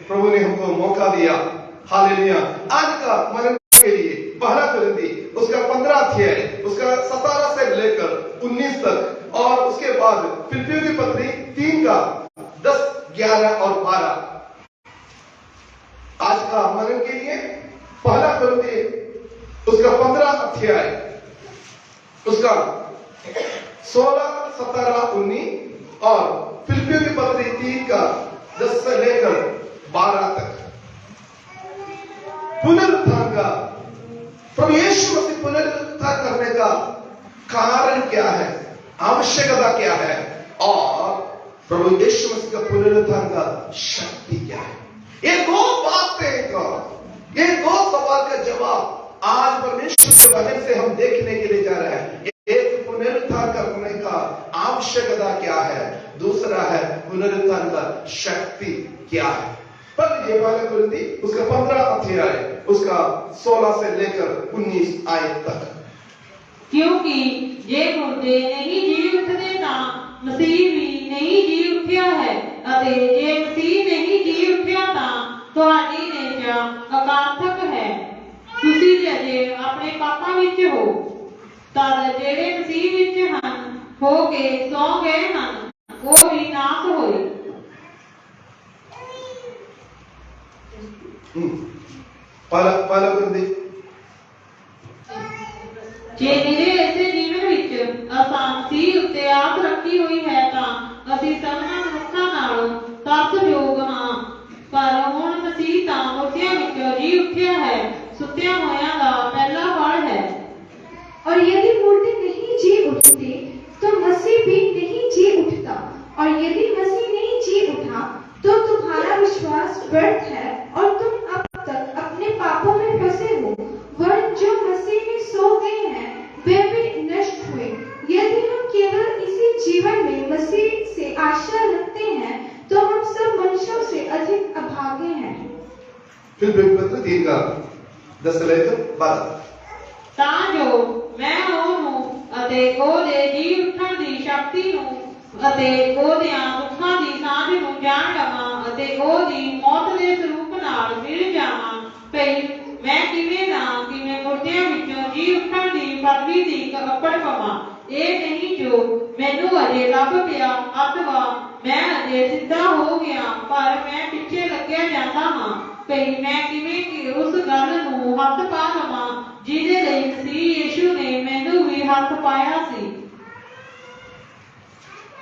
प्रभु ने हमको मौका दिया। हालेलुया। आज का मरण के लिए पहला कुरिन्थी उसका 15 अध्याय उसका 17 से लेकर 19 तक, और उसके बाद फिलिप्पियों की पत्री 3 का 10, 11 और 12। आज का मरण के लिए पहला कुरिन्थी उसका 15 अध्याय उसका 16, 17, 19 और फिलिप्पियों की पत्री 3 का 10 से लेकर 12 तक। पुनरुत्थान का, प्रभु यीशु मसीह पुनरुत्थान करने का कारण क्या है, आवश्यकता क्या है, और प्रभु यीशु मसीह का पुनरुत्थान का शक्ति क्या है। ये दो बातें का, ये दो सवाल का जवाब आज परमेश्वर के वचन से हम देखने के लिए जा रहे हैं। एक पुनरुत्थान करने का आवश्यकता क्या है, दूसरा है पुनरुत्थान का शक्ति क्या है। पर ये पहला कुरिन्थी उसका 15 अध्याय उसका 16 से लेकर 19 आयत तक। क्योंकि जे मुर्दे नहीं जी उठते तां मसीह भी नहीं जी उठिया है, अते जे मसीह नहीं जी उठिया तां तुहाडी नेजा अकार्थक है। तुसी जे अपने पापां विच हो, तद जेड़े मसीह विच हन हो के सौ गए हन, वो भी नाश होए। पहला कुरिन्थी जे निरे ऐसे जीवन विच असां मसीह उत्ते आस रखी हुई है तां असीं सबना मनुक्खां नालों तरसयोग हां, पर हुण मसीह तां मुर्दियां विचों जी उठिया है, सुत्तियां होयां दा पहला फल है। और यदि मुर्दे नहीं जी उठते तो मसीह भी नहीं जी उठता, और यदि मसीह नहीं जी उठा तो तुम्हारा विश्वास व्यर्थ है और तुम अब तक अपने पापों में फंसे हो। वरन जो मसीह में सो गए हैं वे भी नष्ट हुए। यदि हम केवल इसी जीवन में मसीह से आशा रखते हैं तो हम सब मनुष्यों से अधिक अभागे हैं। फिलिप्पियों की पत्री 3 का 10 से लेकर 12। तां जो मैं ਉਹਨੂੰ ਅਤੇ ਉਹਦੇ ਜੀ ਉੱਠਣ ਦੀ ਸ਼ਕਤੀ ਨੂੰ ਅਤੇ ਉਹਦਿਆਂ ਦੁੱਖਾਂ ਦੀ ਸਾਂਝ ਨੂੰ ਜਾਣ ਲਵਾਂ ਅਤੇ ਉਹਦੀ ਮੌਤ ਦੇ ਸਰੂਪ ਨਾਲ ਮਿਲ ਜਾਵਾਂ, ਭਈ ਮੈਂ ਕਿਵੇਂ ਨਾ ਕਿਵੇਂ ਮੁਰਦਿਆਂ ਵਿੱਚੋਂ ਜੀ ਉੱਠਣ ਦੀ ਪਦਵੀ ਦੀ ਅੱਪੜ ਪਵਾਂ। ਇਹ ਨਹੀਂ ਜੋ ਮੈਨੂੰ ਅਜੇ ਲੱਭ ਪਿਆ ਅਥਵਾ ਮੈਂ ਅਜੇ ਸਿੱਧਾ ਹੋ ਗਿਆ, ਪਰ ਮੈਂ ਪਿੱਛੇ ਲੱਗਿਆ ਜਾਂਦਾ ਹਾਂ, ਭਈ ਮੈਂ ਕਿਵੇਂ ਕਿ ਉਸ ਗੱਲ ਨੂੰ ਹੱਥ ਪਾ ਲਵਾਂ ਜਿਹਦੇ ਲਈ ਮਸੀਹ यीशु ने मैनू भी हाथ पाया सी,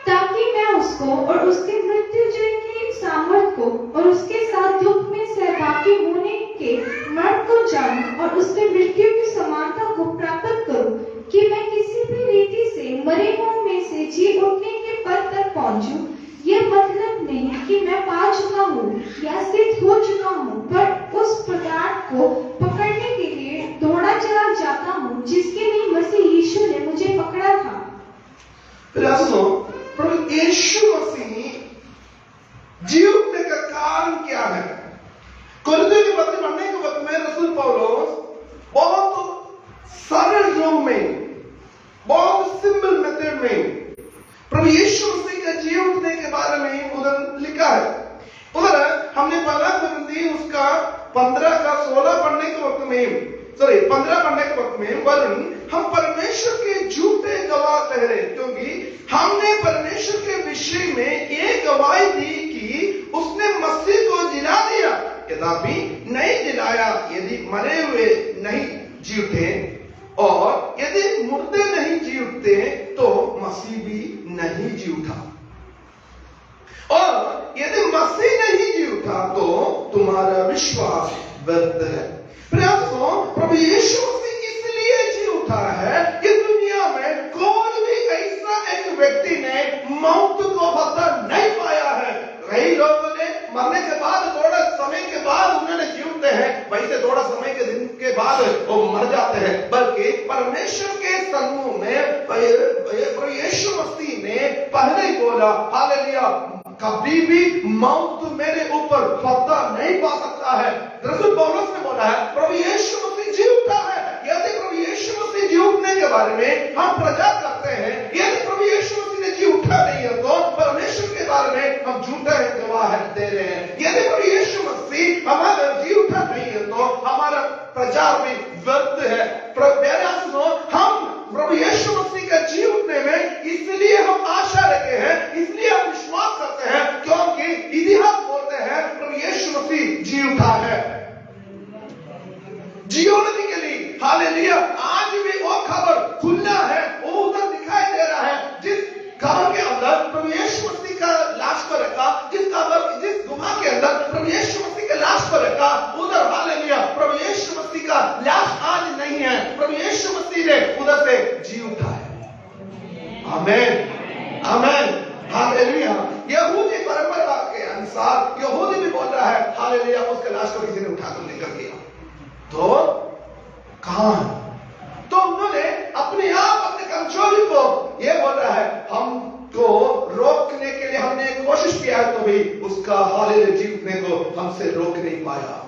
ताकि मैं उसको और उसके मृत्युंजय की सामर्थ को और उसके साथ दुख में सहभागी होने के मर्म को जानूं और उसके मृत्यु की समानता को प्राप्त करूं, कि मैं किसी भी रीति से मरे हुओं में से जी उठने के पद तक पहुंचूं। यह मतलब नहीं कि मैं पा चुका हूँ या सिद्ध हो चुका हूँ, पर उस पदार्थ को पकड़ने के लिए दौड़ा चला जाता हूँ जिसके लिए मसीह यीशु ने मुझे पकड़ा था। प्रभु यीशु मसीह जी उठने का कारण क्या है? कुरिन्थियों की पत्री पढ़ने के वक्त में रसूल पौलुस बहुत सरल रूप में, बहुत सिंपल मेथड में प्रभु यीशु मसीह का जी उठने के बारे में उधर लिखा है। उधर हमने पहला कुरिन्थी उसका 15 का 16 पढ़ने के वक्त में 15 पढ़ने के वक्त में वरन हम परमेश्वर के झूठे गवाह ठहरे, क्योंकि हमने परमेश्वर के विषय में ये गवाही दी कि उसने मसीह को जिला दिया, यद्यपि नहीं जिलाया। यदि मरे हुए नहीं जी उठे और यदि मुर्दे नहीं जी उठते तो मसीह भी नहीं जी उठा, और यदि मसीह नहीं जी उठा तो तुम्हारा विश्वास व्यर्थ है। प्रभु यीशु मसीह इसलिए जी उठा है कि दुनिया में कोई भी ऐसा एक व्यक्ति ने मौत को पता नहीं पाया है। कई लोगों ने मरने के बाद थोड़ा समय के बाद उन्होंने जी उठते हैं, वैसे थोड़ा समय के दिन के बाद वो मर जाते हैं, बल्कि परमेश्वर के समूह में प्रभु यीशु मसीह ने पहले ही बोला, हालेलुया, कभी भी मौत मेरे ऊपर पता नहीं पा सकता है। रसूल पौलुस ने बोला है प्रभु यीशु मसीह जी उठा है। यदि प्रभु यीशु मसीह जी उठने के बारे में हम प्रचार करते हैं, यदि प्रभु यीशु मसीह ने जी उठा नहीं है तो परमेश्वर के बारे में हम झूठा गवाह दे रहे हैं। यदि प्रभु यीशु मसीह प्रचार भी व्यर्थ है। प्यारे सुनो, हम प्रभु यीशु मसीह का जी उठने में इसलिए हम आशा रखे हैं, इसलिए हम विश्वास करते हैं क्योंकि इतिहास बोलते हैं प्रभु यीशु मसीह जी उठा है जियोलॉजी के लिए। हालेलुया। आज भी वो खबर खुला है, वो उधर दिखाई दे रहा है, जिस खबर के अंदर प्रभु यीशु मसीह का लाश को रखा, जिस गुफा के अंदर प्रभु यीशु मसीह का लाश को रखा, उधर हालेलुया प्रभु यीशु मसीह का लाश आज नहीं है, प्रभु यीशु मसीह ने उधर से जी उठा है। आमीन, आमीन, हालेलुया। यहूदी परंपरा के अनुसार यहूदी भी बोल रहा है हालेलुया उसके लाश को किसी ने उठाकर लेकर गया। तो कहां? तो उन्होंने अपने आप अपने कमजोरी को ये बोल रहा है हमको रोकने के लिए हमने कोशिश किया है, तो भी उसका हालेलुया जीतने को हमसे रोक नहीं पाया।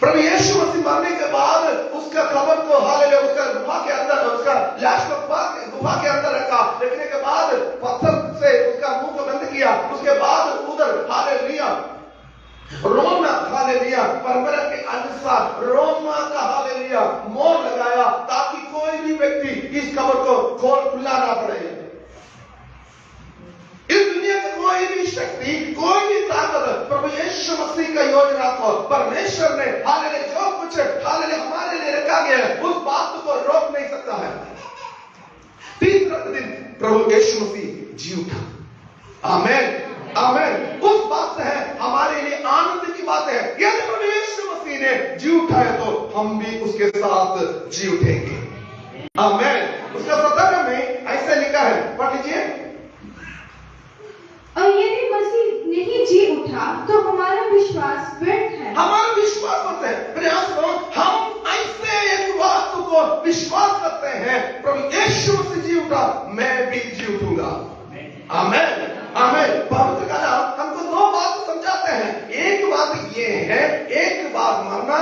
प्रभु यीशु मसीह मरने के बाद उसका कब्र को हालेलुया उसका गुफा के अंदर, उसका लाश को गुफा के अंदर रखा, रखने के बाद पत्थर से उसका मुंह को बंद किया, उसके बाद उधर हालेलुया रोमा हालेलुया परंपरा के अनुसार रोमा का हालेलुया मोहर लगाया ताकि कोई भी व्यक्ति इस कब्र को खुला ना पड़े। इस दुनिया का कोई भी शक्ति, कोई भी ताकत प्रभु यीशु मसीह का योजना को परमेश्वर ने हालेलुया जो कुछ हालेलुया हमारे लिए रखा गया है उस बात को रोक नहीं सकता है। तीसरा दिन प्रभु यीशु मसीह जी उठा। आमीन, आमीन। उस बात है हमारे लिए आनंद की बात है। यदि प्रभु यीशु मसीह ने जी उठाया तो हम भी उसके साथ जी उठेंगे। आमीन। उसका 17 में ऐसा लिखा है, पढ़ लीजिए। और यदि मसीह नहीं जी उठा तो हमारा विश्वास व्यर्थ है। हमारा विश्वास करते हैं प्रयास करो, हम ऐसे एक बात को विश्वास करते हैं प्रभु यीशु मसीह जी उठा, मैं भी जी उठूंगा। आमीन, आमीन। पवित्र कलाम हमको दो बात समझाते हैं। एक बात ये है, एक बात मरना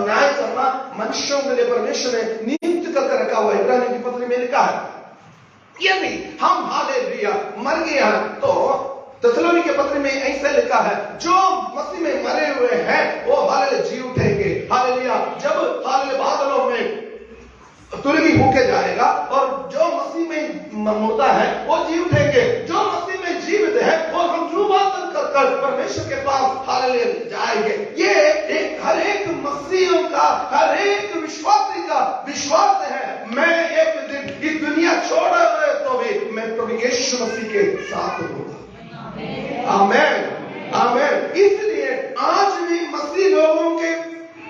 न्याय करना मनुष्यों के लिए परमेश्वर ने नियुक्त करके रखा हुआ है। इब्रानियों की पत्री में लिखा है यदि हम हालेलुया मर गए हैं तो थिस्सलुनीके के पत्र में ऐसे लिखा है जो मसीह में मरे हुए हैं वो हालेलुया जी उठेंगे। हालेलुया जब हालेलुया बादलों में तुरगी होके जाएगा और जो मसीह में मुर्दा है वो जी उठेंगे, जो मसीह में जीवित है वो हम रूपांतरण कर परमेश्वर के पास हालेलुया जाएंगे। ये एक हर एक मसीहियों का, हर एक विश्वासी का विश्वास है मैं एक दिन इस दुनिया छोड़ रहे तो भी मैं प्रभु यीशु मसीह के साथ होगा। आमीन, आमीन। इसलिए आज भी मसीह लोगों के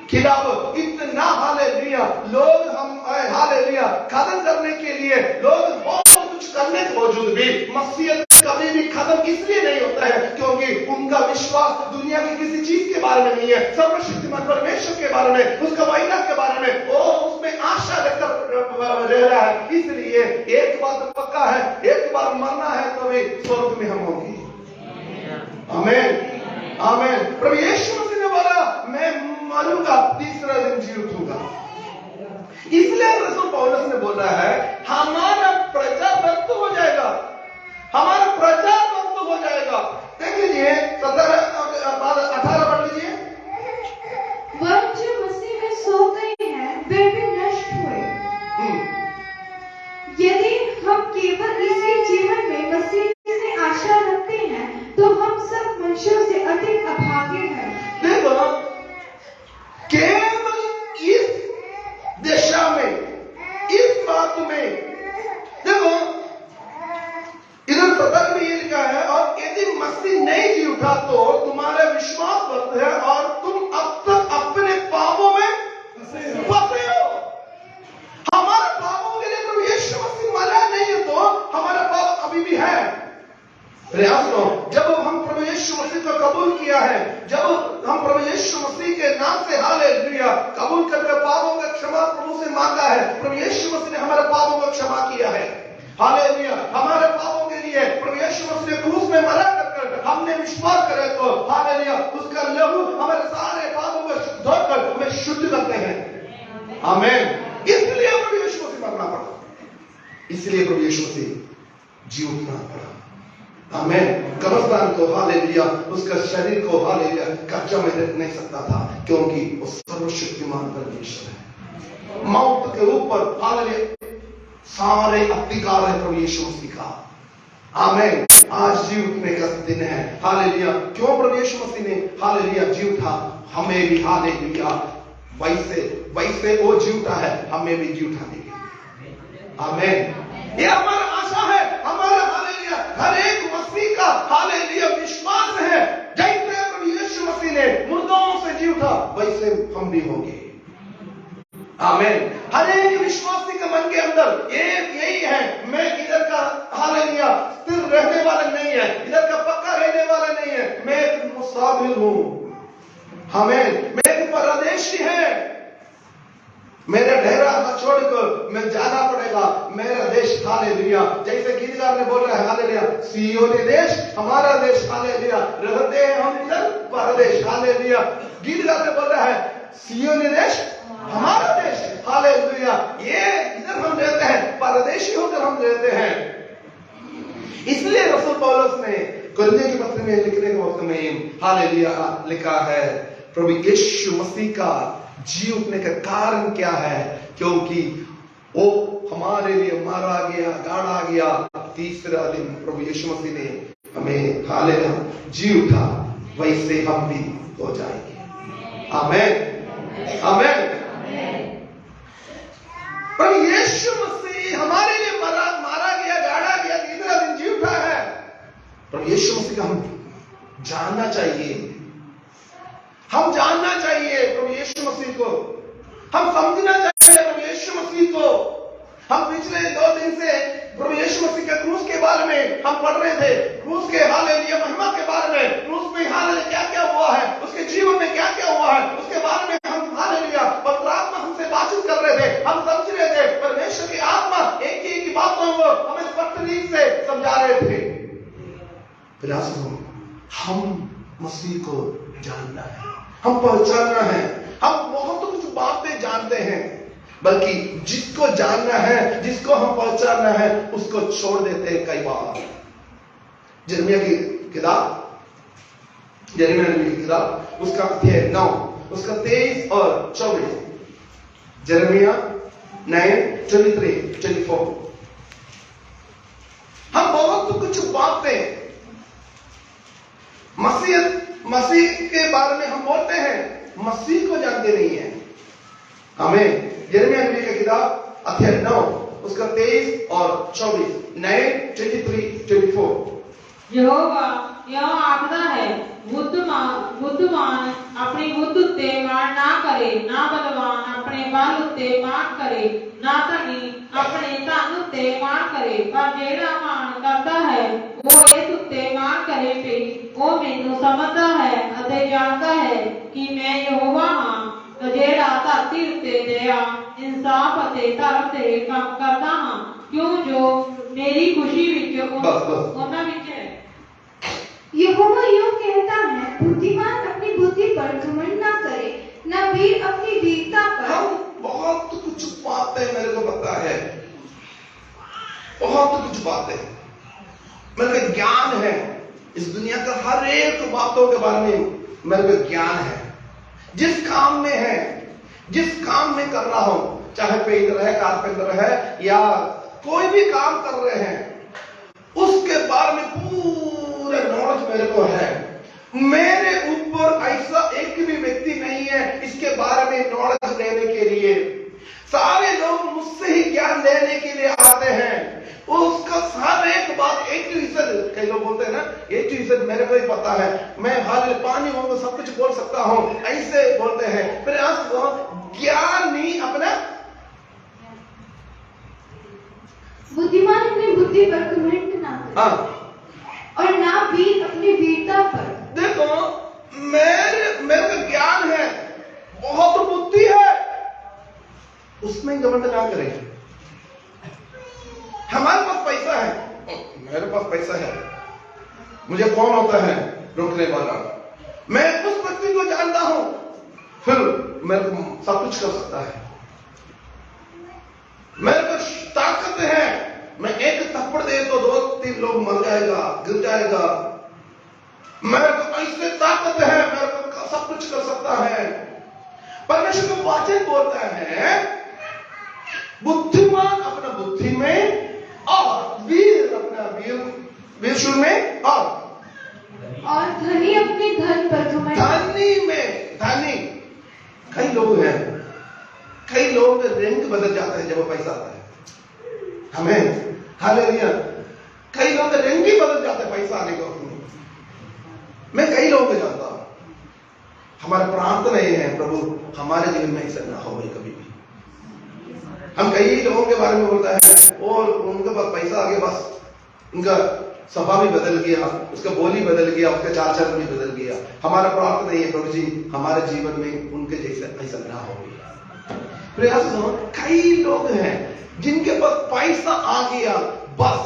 खिलाफ इतना हालेलुया लोग हम हालेलुया खत्म करने के लिए लोग बहुत कुछ करने के बावजूद भी मसीहत कभी भी खत्म इसलिए नहीं होता है क्योंकि उनका विश्वास दुनिया की किसी चीज के बारे में नहीं है, सर्वशक्तिमान परमेश्वर के बारे में, उसका वायदा के बारे में वो उसमें आशा लेकर रह रहा है। इसलिए एक बात पक्का है, एक बार मरना है तो भी स्वर्ग में हम होंगे। आमीन, आमीन। प्रभु यीशु मसीह ने बोला मैं मरूंगा तीसरा दिन जी उठूंगा। इसलिए रसूल पौलुस ने बोला है हमारा प्रचार व्यर्थ हो जाएगा, हमारा प्रचार व्यर्थ हो जाएगा। देख लीजिए 18 पढ़ लीजिए। वह जो मसीह में सो गए हैं वे भी नष्ट हुए। यदि हम केवल इसी जीवन में मसीह से आशा रखते हैं तो हम सब मनुष्यों से अधिक अभागे हैं। देखो केवल इस दिशा में, इस बात में देखो इधर 17 में ये लिखा है और यदि मसीह नहीं जी उठा तो तुम्हारा विश्वास व्यर्थ है और तुम अब तक अपने पापों में फंसे हो। हमारे पापों के लिए प्रभु यीशु मसीह मरा नहीं है तो हमारा पाप अभी भी है। प्रयास करो, जब हम प्रभु यीशु मसीह को कबूल किया है, जब हम प्रभु यीशु मसीह के नाम से हालेलुया कबूल करके पापों का क्षमा प्रभु से मांगा है, प्रभु यीशु मसीह ने हमारे पापों को क्षमा किया है। हालेलुया हमारे पापों के लिए प्रभु यीशु मसीह ने क्रूस में मरा कर हमने विश्वास करे तो हालेलुया उसका लहू हमारे सारे पापों को धोकर हमें शुद्ध करते हैं। आमीन। इसलिए प्रभु यीशु मसीह मरना पड़ा, इसलिए प्रभु यीशु मसीह जी उठना पड़ा। आमीन। कब्रिस्तान को हालेलुया, उसका शरीर को हालेलुया कब्जा में रख नहीं सकता था, क्योंकि वो सर्वशक्तिमान परमेश्वर है। मौत के ऊपर हालेलुया सारे अधिकार है प्रभु यीशु मसीह का। आमीन। आज जी उठने का दिन है, हालेलुया। क्यों प्रभु यीशु मसीह ने हालेलुया जी उठा, हमें भी हालेलुया वैसे वो जी उठा है, हमें भी जी उठा देगा। आमीन। ये हमारा आशा है, हमारा हालेलुया हर एक मसीह का हालेलुया विश्वास है। जैसे प्रभु यीशु मसीह ने मुर्दों से जी उठा, वैसे हम भी होंगे। आमीन। हर एक विश्वासी के मन के अंदर ये यही है, मैं इधर का हालेलुया स्थिर रहने वाला नहीं है, इधर का पक्का रहने वाला नहीं है, मैं एक मुसाफिर हूं। आमीन। मैं एक परदेशी है, मेरा डेरा छोड़कर मैं जाना पड़ेगा, मेरा देश हालेलुया। जैसे गीतकार ने बोल रहा है हालेलुया, सियोनी देश हमारा देश हालेलुया, रहते हैं हम इधर परदेश हालेलुया। गीतकार ने बोल रहा है सियोनी देश हमारा देश हालेलुया, ये इधर हम रहते हैं, परदेशी होकर हम रहते हैं। इसलिए रसूल पौलुस ने कुरिन्थियों की पत्री में लिखने के वक्त में हालेलुया लिखा है, प्रभु यीशु मसीह का जी उठने का कारण क्या है, क्योंकि वो हमारे लिए मारा गया, गाड़ा गया, तीसरा दिन प्रभु यीशु मसीह ने हमें हालेलुया जी उठा, वैसे हम भी हो जाएंगे। आमीन। आमीन। प्रभु यीशु मसीह हमारे लिए मारा गया, गाड़ा गया, तीसरा दिन जी उठा है। प्रभु यीशु मसीह का हम जानना चाहिए, हम जानना चाहिए प्रभु यीशु मसीह को, हम समझना चाहिए प्रभु यीशु मसीह को। हम पिछले 2 दिन से प्रभु यीशु मसीह के क्रूस के बारे में हम पढ़ रहे थे, क्रूस के हालेलुया महिमा के बारे में, क्रूस में हालेलुया क्या क्या हुआ है, उसके जीवन में क्या क्या हुआ है, उसके बारे में हम हालेलुया पवित्र आत्मा हमसे बातचीत कर रहे थे, हम समझ रहे थे। परमेश्वर की आत्मा एक ही बातों को हमें स्पष्ट रूप से समझा रहे थे। फिर हम मसीह को जानना है, हम पहचानना है। हम बहुत कुछ बातें जानते हैं, बल्कि जिसको जानना है, जिसको हम पहचानना है, उसको छोड़ देते हैं कई बार। यिर्मयाह की किताब उसका अध्याय 9 उसका 23 और 24। यिर्मयाह 9:23-24। हम बहुत कुछ बातें मसीह के बारे में हम बोलते हैं, मसीह को जानते नहीं है। हमें यिर्मयाह नबी की किताब अध्याय 9 उसका 23 और 24। 9:23-24। यहोवा यह आखदा है, बुद्धिमान अपनी बुद्ध उत्ते मान ना करे, ना बलवान अपने बल उत्ते मान करे, ना धनी अपने धन उत्ते मान करे, पर जेड़ा मान करता है वो इस उत्ते मान करे भी वो मैनू समझदा है अते जानता है कि मैं यहोवा हां, जेड़ा धरती उत्ते दया इंसाफ अते धर्म ते काम करदा हां, क्यों जो मेरी खुशी विच उन्हां विच है। यहोवा यूं कहता है, बुद्धिमान अपनी बुद्धि पर घमंड ना करे, ना वीर अपनी वीरता पर। हम बहुत कुछ बातें, मेरे को पता है बहुत कुछ बातें, मेरे को ज्ञान है, इस दुनिया का हर एक बातों के बारे में मेरे को ज्ञान है। जिस काम में है, जिस काम में कर रहा हूं, चाहे पेंटर है, कारपेंटर है, या कोई भी काम कर रहे हैं, उसके बारे में पूरा नॉलेज मेरे को है। मेरे ऊपर ऐसा एक भी व्यक्ति नहीं है इसके बारे में नॉलेज लेने के लिए। सारे लोग मुझसे ही ज्ञान लेने के लिए आते हैं। उसका हर एक बात एक कई लोग बोलते हैं ना, एक मेरे को ही पता है, मैं हर पानी होगा सब कुछ बोल सकता हूं, ऐसे बोलते हैं। फिर ज्ञान नहीं अपना। बुद्धिमान अपनी बुद्धि पर घमंड ना करे, और ना वीर अपनी वीरता पर। देखो मेरे को ज्ञान है, बहुत बुद्धि है, उसमें घमंड ना करें। हमारे पास पैसा है, मेरे पास पैसा है, मुझे कौन होता है रोकने वाला? मैं उस व्यक्ति को जानता हूं, फिर मेरे को सब कुछ कर सकता है। मेरे पास ताकत है, मैं एक थप्पड़ दे तो 2-3 लोग मर जाएगा, गिर जाएगा। मेरे को ऐसे ताकत है, मेरे को सब कुछ कर सकता है। परमेश्वर का वचन बोलता है बुद्धिमान अपना बुद्धि में और वीर अपना वीर शुरू में और धनी अपने धन पर घमंड। धनी में धनी कई लोग हैं, कई लोगों का रंग बदल जाता है जब वो पैसा आता है। हमें हालेलुया, कई लोगों का रंग ही बदल जाता है पैसा आने को। मैं कई लोगों को जानता हूं। हमारा प्रार्थना ये है प्रभु हमारे जीवन में ऐसा ना हो कभी भी। हम कई लोगों के बारे में बोलता है और उनके पास पैसा आ गया, बस उनका स्वभाव भी बदल गया, उसका बोली बदल गया, उसका चाल चलन भी बदल गया। हमारा प्रार्थना ये है प्रभु जी हमारे जीवन में उनके जैसे ऐसा ना हो। प्रयास कई लोग हैं जिनके पास पैसा आ गया, बस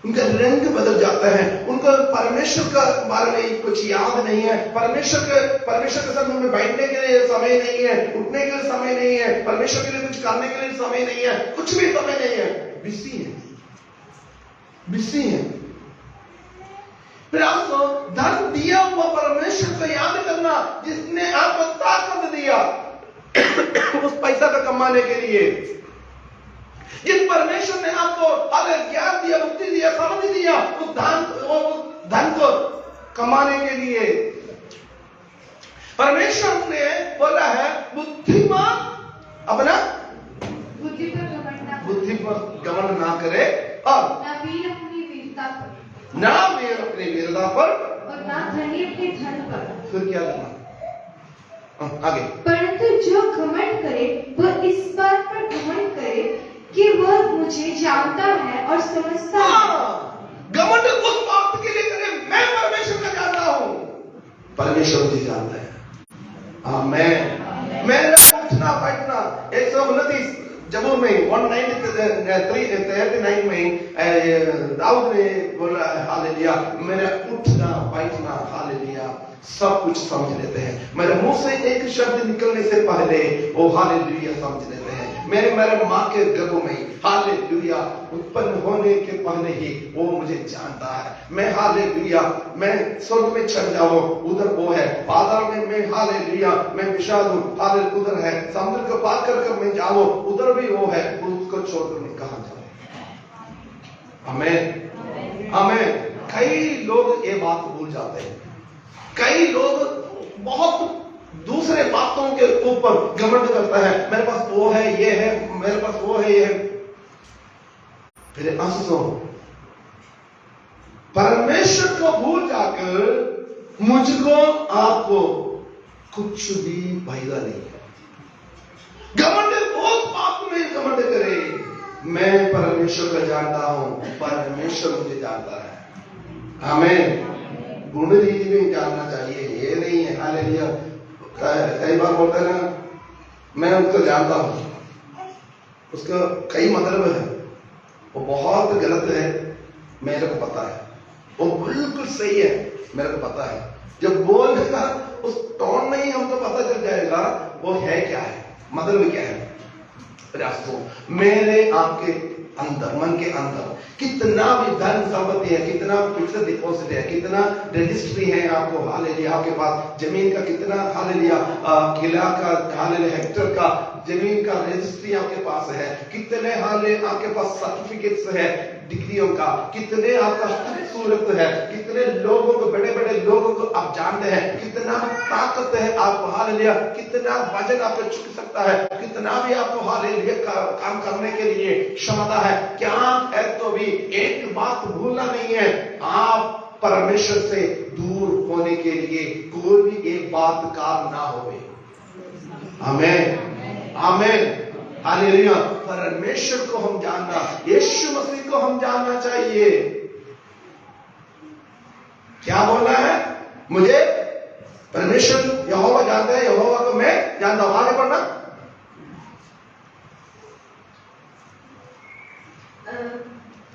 उनका रंग बदल जाता है, उनको परमेश्वर का बारे में कुछ याद नहीं है, परमेश्वर के साथ उनमें बैठने के लिए समय नहीं है, उठने के लिए समय नहीं है, परमेश्वर के लिए कुछ करने के लिए समय नहीं है, कुछ भी समय नहीं है, बिजी है। फिर आपको धन दिया हुआ परमेश्वर को याद करना जिसने आपको ताकत दिया उस पैसा का कमाने के लिए, जिस परमेश्वर ने आपको ज्ञान दिया, बुद्धि दिया, समझ दिया उस धन को कमाने के लिए। परमेश्वर ने बोला है बुद्धिमान अपना बुद्धि पर घमंड ना करे और ना वीर अपनी वीरता पर, ना वीर अपनी वीरता पर और ना धनी अपने धन पर। फिर क्या करना आगे? परंतु जो घमंड करे वह इस बात पर घमंड करे कि वह मुझे जानता है और समझता है। घमंड उस बात के लिए करे मैं परमेश्वर का जानता हूं, परमेश्वर मुझे जानता है। मैं उठना बैठना 129 जबूर में 139 में दाऊद ने बोला हालेलुया, मेरा उठना बैठना हालेलुया सब कुछ समझ लेते हैं। मेरे मुंह से एक शब्द निकलने से पहले वो हालेलुया समझ लेते हैं। मेरे माँ के गर्भ में हालेलुया उत्पन्न होने के पहले ही वो मुझे जानता है। मैं हालेलुया, मैं स्वर्ग में चढ़ जाऊं उधर वो है, पाताल में मैं हालेलुया मैं विशाल हूं, हालेलुया उधर है, समुद्र को पार कर मैं जाऊं उधर भी वो है, उसको छोड़कर मैं कहां जाऊं? आमीन आमीन। कई लोग ये बात भूल जाते हैं, कई लोग बहुत दूसरे बातों के ऊपर घमंड करता है, मेरे पास वो है ये है, मेरे पास वो है ये है। फिर आंसू परमेश्वर को भूल जाकर मुझको आपको कुछ भी फायदा नहीं है। घमंड बहुत बात में घमंड करे, मैं परमेश्वर को जानता हूं, परमेश्वर मुझे जानता है। आमीन। गुण रीति में जानना चाहिए, ये नहीं है हालेलुया। कई बार बोलते हैं ना मैं उसको जानता हूं, उसका कई मतलब है, वो बहुत गलत है, मेरे को पता है, वो बिल्कुल सही है, मेरे को पता है। जब बोलने का उस टोन में ही हमको पता चल जाएगा वो है क्या है, मतलब क्या है। मेरे आपके अंदर, मन के अंदर कितना भी धन संपत्ति है, कितना फिक्स्ड डिपॉजिट है, कितना रजिस्ट्री है आपको हालेलुया, आपके पास जमीन का कितना हालेलुया, किला का हालेलुया, हेक्टर का जमीन का रजिस्ट्री आपके पास है, कितने हालेलुया आपके पास सर्टिफिकेट्स है डिग्रियों का, कितने आपका खूबसूरत है, कितने लोगों को, बड़े बड़े लोगों को आप जानते हैं, कितना ताकत है आपको हालेलुया, कितना वजन आपको चुक सकता है, कितना भी आपको हालेलुया काम करने के लिए क्षमता है। क्या है तो भी एक बात भूलना नहीं है, आप परमेश्वर से दूर होने के लिए कोई भी एक बात काम ना हो। आमीन आमीन हालेलुया। परमेश्वर को हम जानना, यीशु मसीह को हम जानना चाहिए। क्या बोलना है? मुझे परमेश्वर यहोवा जानता है, यहोवा को मैं जानता हूं। आगे पढ़ना।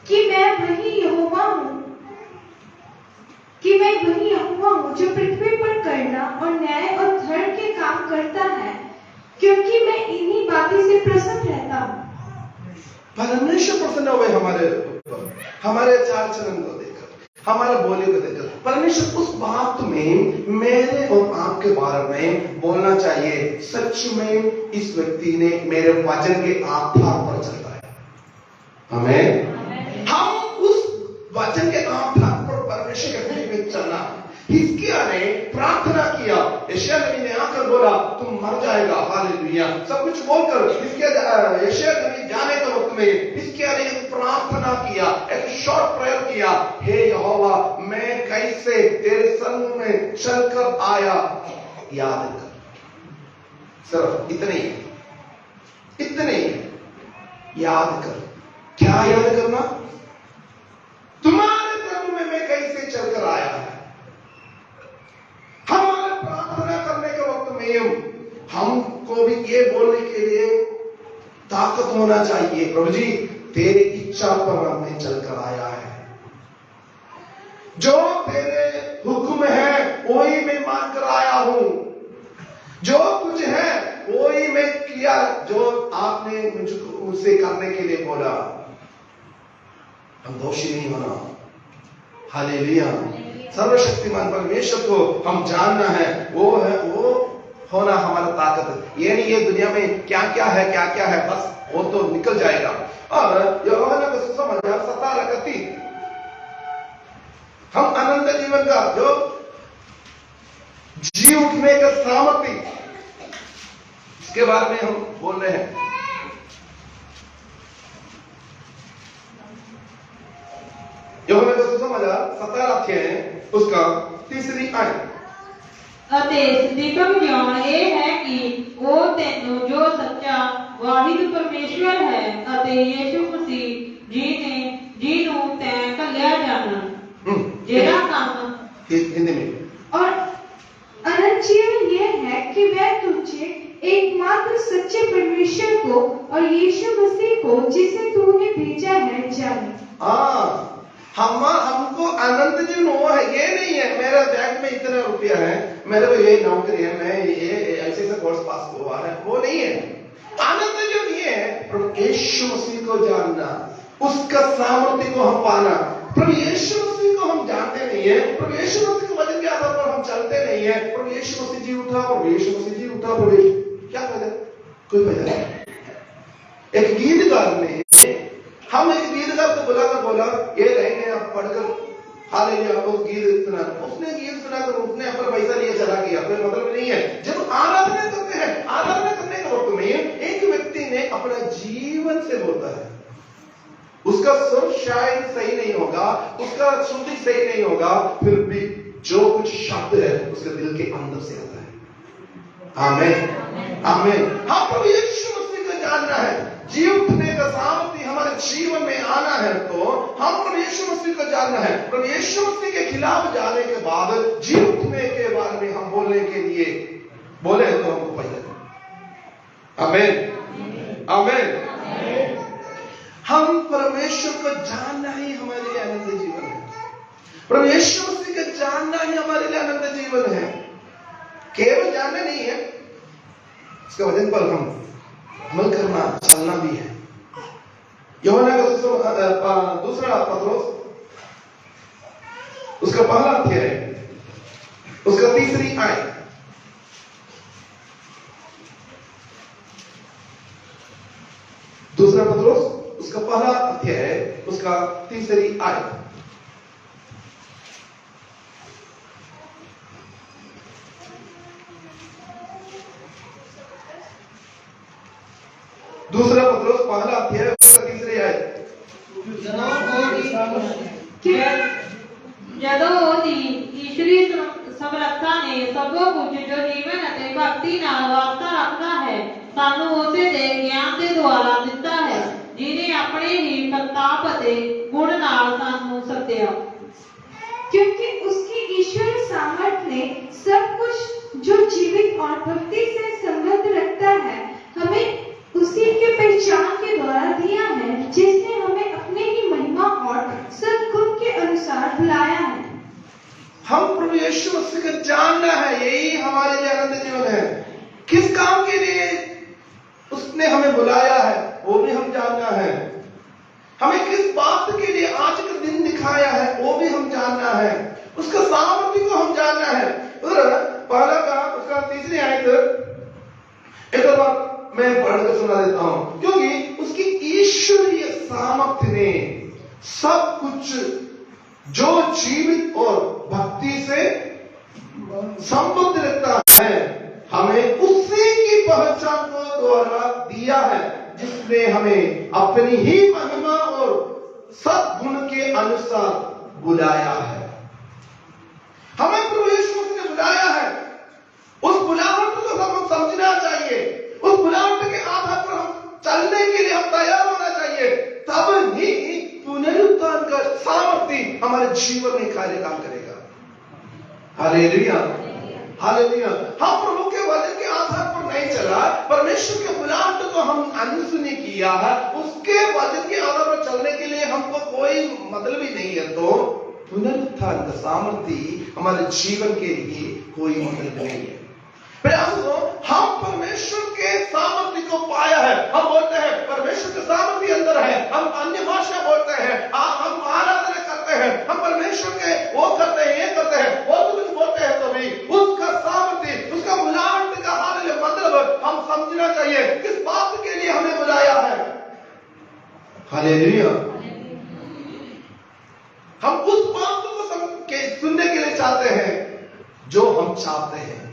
कि मैं वही यहोवा हूं, जो पृथ्वी पर करना और न्याय और धर्म के काम करता है, क्योंकि मैं इन्हीं बातों से प्रसन्न रहता हूं। परमेश्वर प्रसन्न हुए हमारे ऊपर, हमारे चाल चलन को देखकर, हमारा बोले को देखकर परमेश्वर उस बात में मेरे और आपके बारे में बोलना चाहिए, सच में इस व्यक्ति ने मेरे वचन के आधार पर चलता है। हमें हम उस वचन के आधार पर परमेश्वर के हृदय में चलना। हिजकिय्याह ने प्रार्थना किया, यशायाह नबी ने आकर बोला तुम मर जाएगा, हालेलुया, सब कुछ बोलकर यशायाह नबी जाने के वक्त में हिजकिय्याह ने एक प्रार्थना किया, एक शॉर्ट प्रेयर किया, हे यहोवा मैं कैसे तेरे सम्मुख में चलकर आया, याद कर। सिर्फ इतने याद कर। क्या याद करना? तुम्हारे सम्मुख में मैं कैसे चलकर आया है। हमारे प्रार्थना करने के वक्त में हमको भी ये बोलने के लिए ताकत होना चाहिए, प्रभु जी तेरे इच्छा पर मैं चलकर आया है, जो तेरे हुक्म है वही मैं मानकर आया हूं, जो कुछ है वही मैं किया, जो आपने मुझसे करने के लिए बोला। हम दोषी नहीं होना। हालेलुया। सर्वशक्तिमान परमेश्वर को हम जानना है, वो होना हमारा ताकत। ये नहीं ये दुनिया में क्या क्या है बस वो तो निकल जाएगा। और यूहन्ना का सुसमाचार 17:31 हम अनंत जीवन का जो जी उठने का सामर्थ्य, इसके बारे में हम बोल रहे हैं। यूहन्ना का सुसमाचार 17 अध्याय उसका 3 आयत। ਅਤੇ ਦੀਪਕ ਗਿਆਨ ਇਹ ਹੈ ਕਿ ਉਹ ਤੈਨੂੰ ਜੋ ਸੱਚਾ ਵਾਹਿਦ ਪਰਮੇਸ਼ਵਰ ਹੈ ਅਤੇ ਯੀਸ਼ੂ ਮਸੀਹ ਜੀ ਨੂੰ ਤੈਂ ਘੱਲਿਆ ਜਾਣਾ, ਜਿਹੜਾ ਕੰਮ हिंदी में। और अनंत जीवन यह है कि वह तुझे एकमात्र सच्चे परमेश्वर को और यीशु मसीह को जिसे तूने भेजा है जाने। हमको अनंत जीवन वो है, ये नहीं है मेरा बैंक में इतना रुपया है, मेरे को ये नौकरी है, मैं ये ऐसे कोर्स पास हुआ है, वो नहीं है। अनंत जीवन ये है प्रभु यीशु मसीह को जानना, उसका सामर्थ्य को हम पाना। प्रभु यीशु मसीह को हम जानते नहीं है, प्रभु यीशु मसीह के वचन के आधार पर हम चलते नहीं है। प्रभु यीशु मसीह जी उठा, प्रभु यीशु मसीह जी उठा, प्रभु क्या फायदा? कोई फायदा नहीं। एक गीतकार ने, हम एक गीतकार को बुलाकर बोला ये रहेंगे आप पढ़कर हालेलुया आपको गीत सुना, उसने गीत सुनाकर उसने अपना पैसा लिए चला गया, कोई मतलब नहीं है। जब आराधना करते हैं, आराधना करने के वक्त में एक व्यक्ति ने अपना जीवन से बोलता है, उसका सुर शायद सही नहीं होगा, उसका श्रुति सही नहीं होगा, फिर भी जो कुछ शब्द है उसके दिल के अंदर से आता है। आमीन आमीन। हम प्रभु यीशु मसीह को जानना है, जी उठने का सामर्थ्य हमारे जीवन में आना है, तो हम प्रभु यीशु मसीह को जानना है। प्रभु यीशु मसीह के खिलाफ जाने के बाद जी उठने के बारे में हम बोलने के लिए बोले तो हमको पहले आमीन आमीन। हम परमेश्वर को जानना ही हमारे लिए अनंत जीवन है। प्रभु यीशु मसीह को जानना ही हमारे लिए अनंत जीवन है। केवल जानना नहीं है, इसके वजन पर हम अमल करना, चलना भी है। यूहन्ना का दूसरा पत्रोस उसका पहला अध्याय उसका 3 आयत। दूसरा पत्रोस उसका पहला अध्याय उसका 3 आयत। दूसरा पत्रोस पहला अध्याय उसका 3 आयत। ਜਦੋਂ ਉਹਦੀ ਈਸ਼ਵਰੀ ਸਮਰੱਥਾ ਨੇ ਸਭ ਕੁਝ ਜੋ ਜੀਵਨ ਅਤੇ ਭਗਤੀ ਨਾਲ ਵਾਸਤਾ ਰੱਖਦਾ ਹੈ ਸਾਨੂੰ ਉਸੇ ਦੇ ਗਿਆਨ ਦੇ ਦੁਆਰਾ ਦਿੱਤਾ ਹੈ, ਜਿਹਨੇ ਆਪਣੇ ਹੀ ਪ੍ਰਤਾਪ ਅਤੇ ਗੁਣ ਨਾਲ ਸਾਨੂੰ ਸੱਦਿਆ। क्योंकि उसकी ईश्वरीय सामर्थ्य ने सब कुछ जो जीवित और भक्ति से संबंध रखता है हमें उसी के पहचान के द्वारा दिया है, जिसने हमें अपने ही महिमा और सद्गुण के अनुसार बुलाया है। हम प्रभु यीशु मसीह को जानना है, यही हमारे लिए अनंत जीवन है। किस काम के लिए उसने हमें बुलाया है वो भी हम जानना है। हमें किस बात के लिए आज का दिन दिखाया है वो भी हम जानना तीसरी आयत एक और बार मैं पढ़कर सुना देता हूं, क्योंकि उसकी ईश्वरीय सामर्थ्य ने सब कुछ जो जीवित और भक्ति से संबद्ध रहता है हमें उसी की पहचान को द्वारा दिया है, जिसने हमें अपनी ही महिमा और सद्गुण के अनुसार बुलाया है। हमें प्रभु यीशु मसीह ने बुलाया है। उस बुलाहट को हम समझना चाहिए। उस बुलाहट के आधार पर हम चलने के लिए हम तैयार होना चाहिए। तब ही पुनरुत्थान का सामर्थ्य हमारे जीवन में कार्य काम करेगा। Hallelujah, hallelujah. हम प्रभु के वचन के आधार पर नहीं चला, परमेश्वर के बुलाहट को हम अनसुनी किया है, उसके वचन के आधार पर चलने के लिए हमको कोई मतलब ही नहीं है, तो पुनरुत्थान का सामर्थ्य हमारे जीवन के लिए कोई मतलब नहीं है। हम परमेश्वर के सामर्थ्य को पाया है। हम बोलते हैं परमेश्वर के सामर्थ्य अंदर है, हम अन्य भाषा बोलते हैं, हम आराधना करते हैं, हम परमेश्वर के वो करते हैं, ये करते हैं, वो तो कुछ बोलते हैं, तो भी उसका सामर्थ्य, उसका बुलाहट का मतलब हम समझना चाहिए किस बात के लिए हमें बुलाया है। हालेलुया। हम उस बात को सुनने के लिए चाहते हैं जो हम चाहते हैं।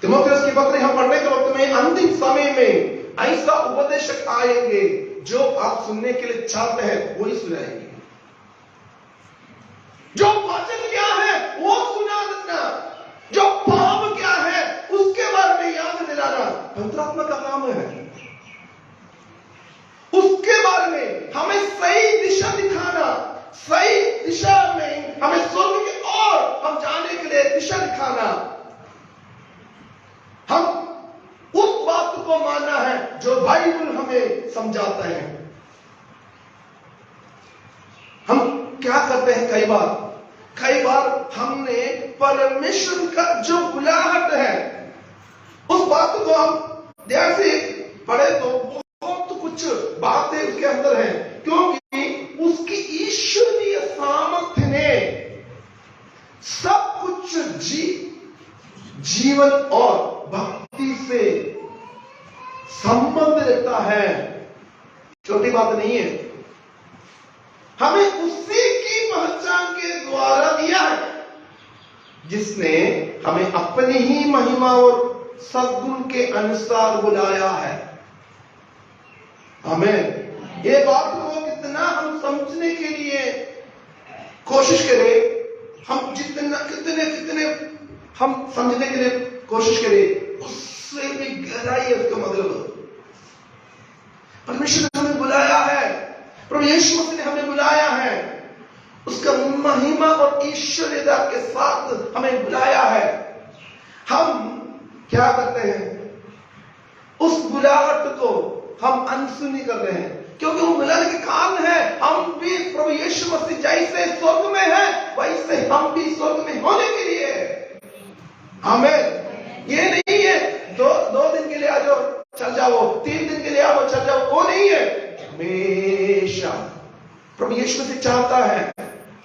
तीमुथियुस की पत्री हम पढ़ने के वक्त में अंतिम समय में ऐसा उपदेशक आएंगे जो आप सुनने के लिए चाहते हैं वही सुनाएंगे। जो वचन क्या है वो सुना देना, जो पाप क्या है उसके बारे में याद दिलाना पवित्र आत्मा का काम है। उसके बारे में हमें सही दिशा दिखाना, सही दिशा में हमें स्वर्ग की ओर हम जाने के लिए दिशा दिखाना। हम उस बात को मानना है जो बाइबल हमें समझाता है। हम क्या करते हैं, कई बार हमने परमेश्वर का जो बुलाहट है उस बात को हम ध्यान से पढ़े तो बहुत कुछ बातें उसके अंदर है, क्योंकि उसकी ईश्वरीय सामर्थ्य ने सब कुछ जीवन और भक्ति से संबंध रखता है। छोटी बात नहीं है। हमें उसी की पहचान के द्वारा दिया है जिसने हमें अपनी ही महिमा और सद्गुण के अनुसार बुलाया है। हमें ये बात को कितना हम समझने के लिए कोशिश करें, हम कितने हम समझने के लिए कोशिश करें, उससे भी गहराई है उसका मतलब। परमेश्वर ने हमें बुलाया है, प्रभु यीशु मसीह ने हमें बुलाया है, उसका महिमा और ईश्वरीयता के साथ हमें बुलाया है। हम क्या करते हैं, उस बुलाहट को हम अनसुनी कर रहे हैं, क्योंकि वो बुलाने के कारण है हम भी प्रभु यीशु मसीह जैसे स्वर्ग में है वैसे हम भी स्वर्ग में होने के लिए। हमें ये नहीं है दो दिन के लिए आ जाओ चल जाओ, 3 दिन के लिए आओ चल जाओ, वो नहीं है। हमेशा प्रभु यीशु मसीह चाहता है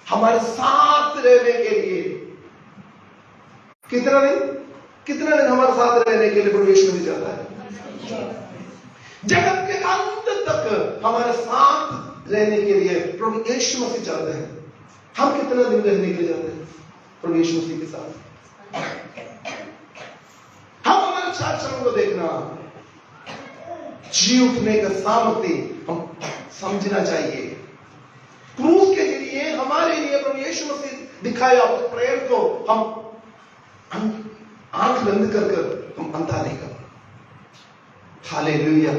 हमारे साथ रहने के लिए। कितना दिन हमारे साथ रहने के लिए प्रभु यीशु मसीह चाहता है? जगत के अंत तक हमारे साथ रहने के लिए प्रभु यीशु मसीह चाहते हैं। हम कितना दिन रहने के लिए चाहते हैं प्रभु यीशु मसीह के साथ? हम हमारे चार चरणों को देखना, जी उठने का सामर्थ्य हम समझना चाहिए। क्रूस के जरिए हमारे लिए प्रभु यीशु मसीह दिखाया उस प्रेम को हम आंख बंद कर हम अंधा नहीं कर। हालेलुया।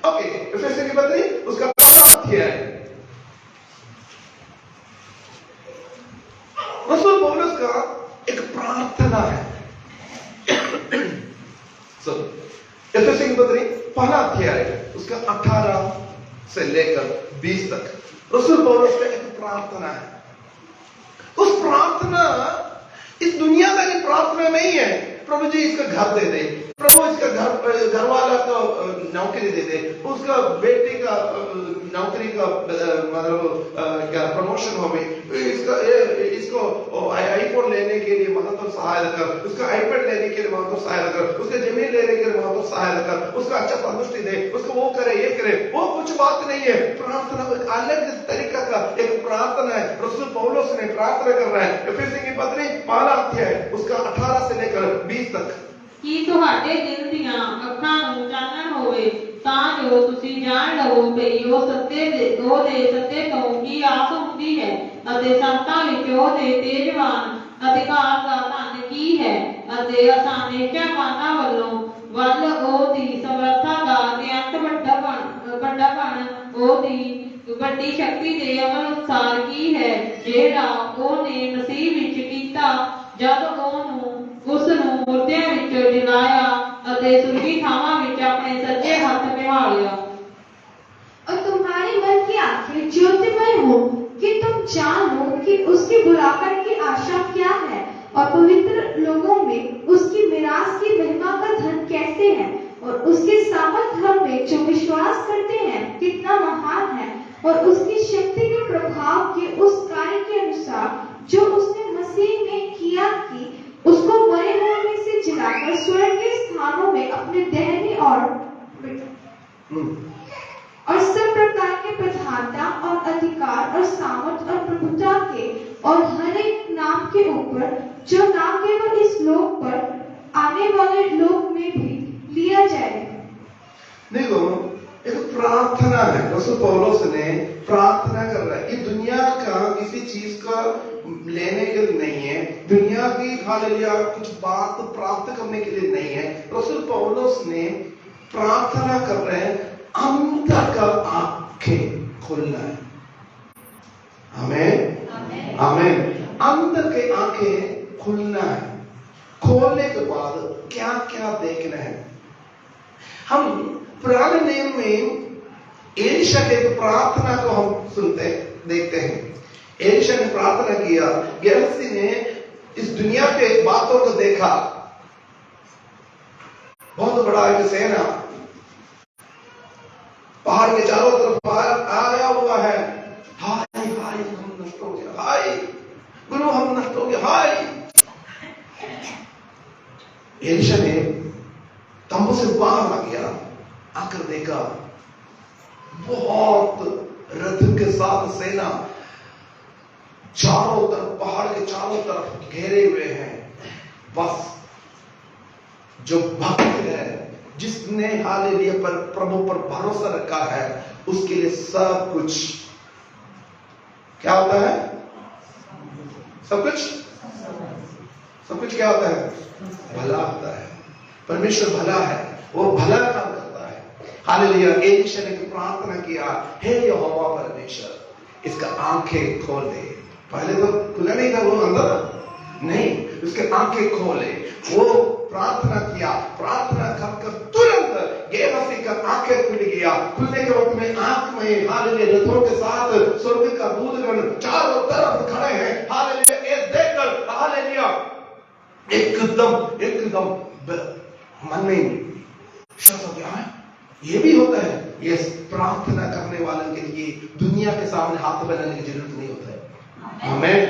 ओके, इफिसियों की पत्री उसका अध्याय है। रसूल पौलुस का एक प्रार्थना है। इफिसियों की पत्री पहला अध्याय है, उसका 18 से लेकर 20 तक रसूल पौलुस का एक प्रार्थना है। उस प्रार्थना इस दुनिया का की प्रार्थना नहीं है प्रभु जी इसका घर दे दे, प्रभु इसका घर वाला को नौकरी दे दे, उसका बेटे का नौकरी का मतलब क्या प्रमोशन हो गई, इसको आईफोन लेने के लिए महत्व सहायता कर, उसका आईपैड लेने के लिए महत्व सहायता कर, उसका जमीन लेने के लिए महत्व सहायता कर, उसका अच्छा तंदुरुस्ती दे, उसको वो करे ये करे, वो कुछ बात नहीं है। प्रार्थना एक अलग तरीका का एक प्रार्थना है। रसूल पौलुस ने प्रार्थना कर रहा है इफिसी की पत्री 5 अध्याय उसका 18 से लेकर 20 तक कि ਤੁਹਾਡੇ ਦਿਲ ਦੀਆਂ ਅੱਖਾਂ ਨੂੰ ਚਾਨਣ ਹੋਵੇ ਤਾਂ ਜੋ ਤੁਸੀਂ ਜਾਣ ਲਵੋ ਕਿ ਉਹ ਉਹਦੇ ਸੱਤੇ ਤੋਂ ਕੀ ਆਸ ਹੁੰਦੀ ਹੈ ਅਤੇ ਸੰਤਾਂ ਵਿੱਚ ਉਹਦੇ ਤੇਜਵਾਨ ਅਧਿਕਾਰ ਦਾ ਧਨ ਕੀ ਹੈ ਅਤੇ ਅਸਾਨੇਸ਼ਾਵਾਨਾਂ ਵੱਲ ਉਹਦੀ ਸਮਰੱਥਾ ਦਾ ਅਤਿਅੰਤ ਵੱਡਾਪਣ ਉਹਦੀ ਵੱਡੀ ਸ਼ਕਤੀ ਦੇ ਅਮਲ ਅਨੁਸਾਰ ਕੀ ਹੈ ਜਿਹੜਾ ਉਹਨੇ ਮਸੀਹ ਵਿੱਚ ਕੀਤਾ ਜਦ ਉਸ ਨੂੰ ਮੁਰਦਿਆਂ ਵਿੱਚ ਜਿਲਾਇਆ ਅਤੇ ਸੁਰਗੀ ਥਾਵਾਂ ਵਿੱਚ ਆਪਣੇ ਸੱਜੇ ਹੱਥ ਬਿਠਾਲਿਆ। और तुम्हारे मन की आंखें ज्योतिमय हो कि तुम जान लो कि उसकी बुलाहट की आशा क्या है और पवित्र लोगों में उसकी मिरास की महिमा का धन कैसे है और उसके सामर्थ्य में जो विश्वास करते हैं कितना महान है और उसकी शक्ति के प्रभाव के उस कार्य के अनुसार जो उसने मसीह में किया कि उसको मरे हुए में से जिलाकर स्वर्ग के स्थानों में अपने दहनी और सब प्रकार के प्रधानता और अधिकार और सामर्थ और प्रभुता के और हर एक नाम के ऊपर जो नाम केवल इस लोक पर आने वाले लोक में भी लिया जाएगा। देखो एक प्रार्थना है, रसूल पौलुस ने प्रार्थना कर रहा है। ये दुनिया का किसी चीज का लेने के लिए नहीं है, दुनिया की हालेलुया कुछ बात प्राप्त करने के लिए नहीं है। रसूल पौलुस ने प्रार्थना कर रहे हैं अंतर का आंखें खोलना है। आमीन आमीन। अंतर के आंखें खुलना है। खोलने के बाद क्या क्या देखना है। हम पुराने नियम में एलिशा के प्रार्थना को हम देखते हैं। एलिशा ने प्रार्थना किया, गेहजी ने इस दुनिया के बातों को देखा, बहुत बड़ा एक सेना पहाड़ के चारों तरफ आया हुआ है। हाय हाय हम नष्ट हो गया, हाय गुरु हम नष्ट हो गया, हाय। एलिशा ने तंबू से बाहर आ गया, आकर देखा बहुत रथ के साथ सेना चारों तरफ, पहाड़ के चारों तरफ घेरे हुए हैं। बस जो भक्त है, जिसने हालेलुया पर प्रभु पर भरोसा रखा है, उसके लिए सब कुछ क्या होता है? सब कुछ क्या होता है? भला होता है। परमेश्वर भला है, वो भला काम करता है। हालेलुया। एलिशा ने प्रार्थना किया, हे यहोवा परमेश्वर इसका आंखें खोल दे। पहले तो खुला नहीं था, वो अंदर नहीं, उसके आंखें खोले। वो प्रार्थना किया, प्रार्थना कर तुरंत गेहजी का आंखें खुल गया। खुलने के वक्त में आंख में हालेलुया रथों के साथ स्वर्ग का दूतगण चारों तरफ खड़े हैं। हालेलुया। ये देखकर हालेलुया एकदम मन में विश्वास हो गया है, ये भी होता है। ये प्रार्थना करने वालों के लिए दुनिया के सामने हाथ बनाने की जरूरत नहीं होता है। आमीन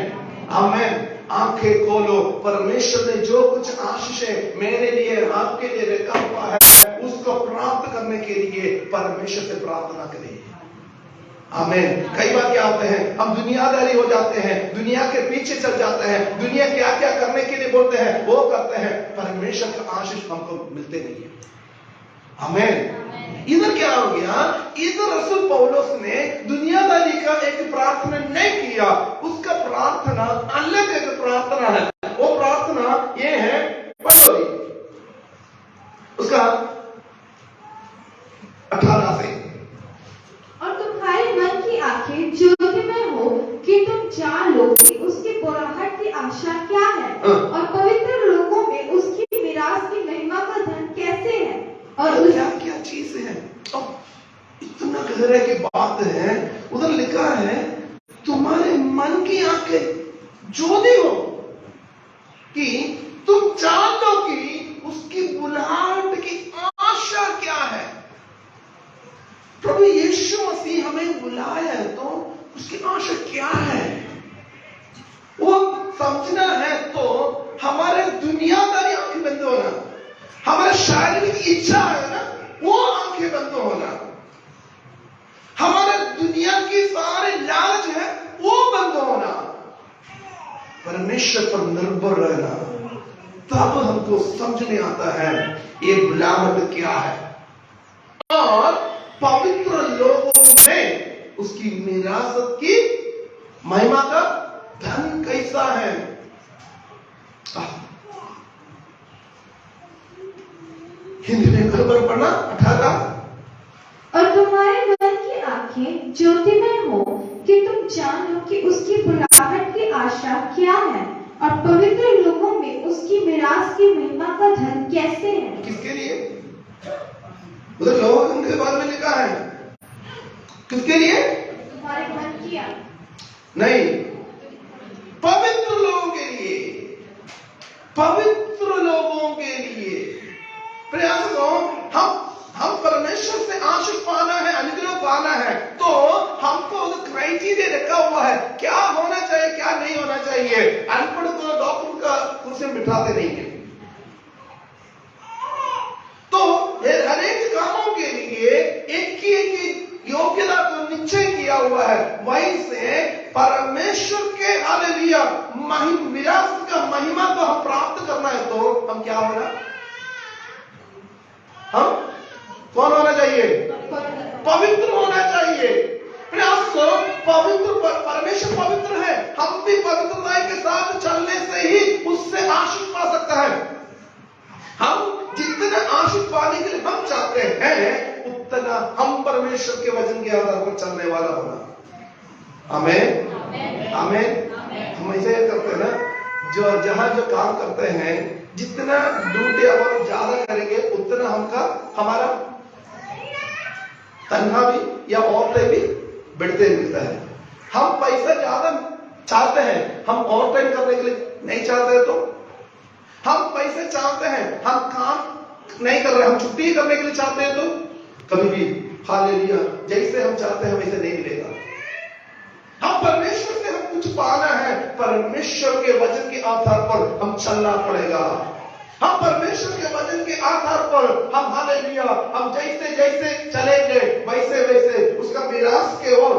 आमीन। आंखें खोलो। परमेश्वर ने जो कुछ आशीषें मेरे लिए आपके लिए रखा हुआ है, उसको प्राप्त करने के लिए परमेश्वर से प्रार्थना करें। आमीन। कई बार क्या होते हैं, हम दुनियादारी हो जाते हैं, दुनिया के पीछे चल जाते हैं, दुनिया क्या क्या करने के लिए बोलते हैं वो करते हैं, परमेश्वर का आशीष हमको मिलते नहीं है। आमीन। इधर क्या हो गया, इधर रसूल पौलुस ने दुनियादारी का एक प्रार्थना नहीं किया, उसका प्रार्थना अलग एक प्रार्थना है। वो प्रार्थना ये है, उसका 18 से, और तुम्हारे मन की आंखें ज्योतिमय हो कि तुम जान लो कि उसकी बुलाहट की आशा क्या है और पवित्र लोगों में उसकी मिरास की महिमा का धन कैसे है और क्या क्या चीज है। इतना गहरे की बात है। उधर लिखा है तुम्हारे मन की आंखें ज्योति हो कि तुम जान लो कि उसकी बुलाहट की आशा क्या है। प्रभु यीशु मसीह हमें हमारे शारीरिक इच्छा है ना, वो आंखें बंद होना। हमारे दुनिया की सारे लालच है, वो बंद होना। परमेश्वर पर निर्भर रहना, तब हमको समझ में आता है ये बुलाहट क्या है। और पवित्र लोगों में उसकी विरासत की महिमा का धन कैसा है। हिंदी में खबर पढ़ना 18। और तुम्हारे मन की आंखें ज्योतिमय हो कि तुम जानो कि उसकी बुलाहट की आशा क्या है और पवित्र लोगों में उसकी मिरास की महिमा का धन कैसे है। किसके लिए? उधर लोगों के बारे में लिखा है, किसके लिए? तुम्हारे मन की आंखें नहीं, पवित्र लोगों के लिए, पवित्र लोगों के लिए। प्रयास करो, हम परमेश्वर से आशीष पाना है, अनुग्रह पाना है, तो हमको क्राइटेरिया रखा हुआ है, क्या होना चाहिए क्या नहीं होना चाहिए। अनपढ़ को डॉक्टर का कुर्सी में बिठाते नहीं है। तो हर एक कामों के लिए एक ही योग्यता को निश्चय किया हुआ है। वहीं से परमेश्वर के हालेलुया विरासत का महिमा को हम प्राप्त करना है, तो हम क्या होना? हम कौन होना चाहिए? पवित्र होना चाहिए। प्रयास करो, पवित्र, परमेश्वर पवित्र है, हम भी पवित्रता के साथ चलने से ही उससे आशीष पा सकता है। हम जितना आशीष पाने के लिए हम चाहते हैं, उतना हम परमेश्वर के वचन के आधार पर चलने वाला होना। आमीन, आमीन। हम ऐसे करते हैं ना, जो जहां जो काम करते हैं, जितना ड्यूटी हम ज्यादा करेंगे उतना हमारा तनख्वाह भी या औरतें भी बढ़ते मिलता है। हम पैसा ज्यादा चाहते हैं, हम ओवर टाइम करने के लिए नहीं चाहते, तो हम पैसे चाहते हैं, हम काम नहीं कर रहे, हम छुट्टी करने के लिए चाहते हैं, तो कभी भी हालेलुया जैसे हम चाहते हैं वैसे नहीं मिलेगा। हम परमेश्वर से हम कुछ पाना है, परमेश्वर के वचन के आधार पर हम चलना पड़ेगा। हम परमेश्वर के वचन के आधार पर हम हालेलुया हम जैसे जैसे चलेंगे वैसे वैसे उसका मिरास के ओर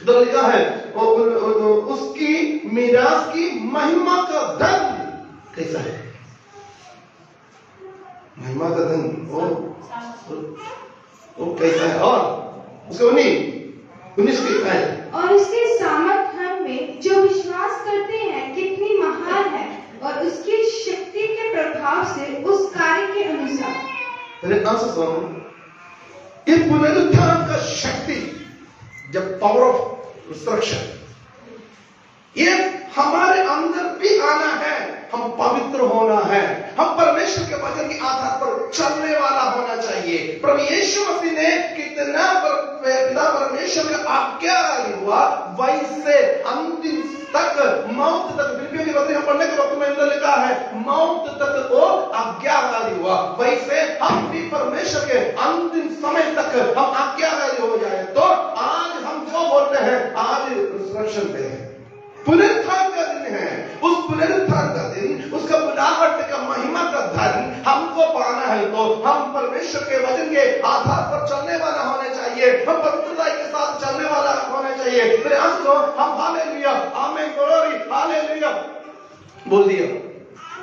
तो लिखा है, उसकी मिरास की महिमा का धन कैसा है? महिमा का धन वो कैसा है? और उसके 19 की है, और उसके सामर्थ हम में जो विश्वास करते हैं कितनी महान है, और उसकी शक्ति के प्रभाव से उस कार्य के अनुसार। ये पुनरुत्थान का शक्ति, जब पावर ऑफ रिसरेक्शन, ये हमारे अंदर भी आना है। हम पवित्र होना है, हम परमेश्वर के वचन के आधार पर चलने वाला होना चाहिए। प्रभु यीशु मसीह ने कितना पिता परमेश्वर का आज्ञा हुआ, वैसे अंतिम तक मौत तक, फिलिपियों की पत्री हम पढ़ने के वक्त में अंदर लिखा है, मौत तक वो आज्ञाकारी हुआ, वैसे हम भी परमेश्वर के अंतिम समय तक हम आज्ञाकारी हो जाए। तो आज हम जो बोलते हैं, आज रिसरेक्शन डे है, पुनरुत्थान का दिन है। उस पुनरुत्थान का दिन, उसका बुलाहट का महिमा का धन हमको पाना है, तो हम परमेश्वर के वचन के आधार पर चलने वाला होना चाहिए, हम पवित्रता के साथ चलने वाला होना चाहिए। प्रयास करो, हम हालेलुया आमीन ग्लोरी हालेलुया बोल दिया,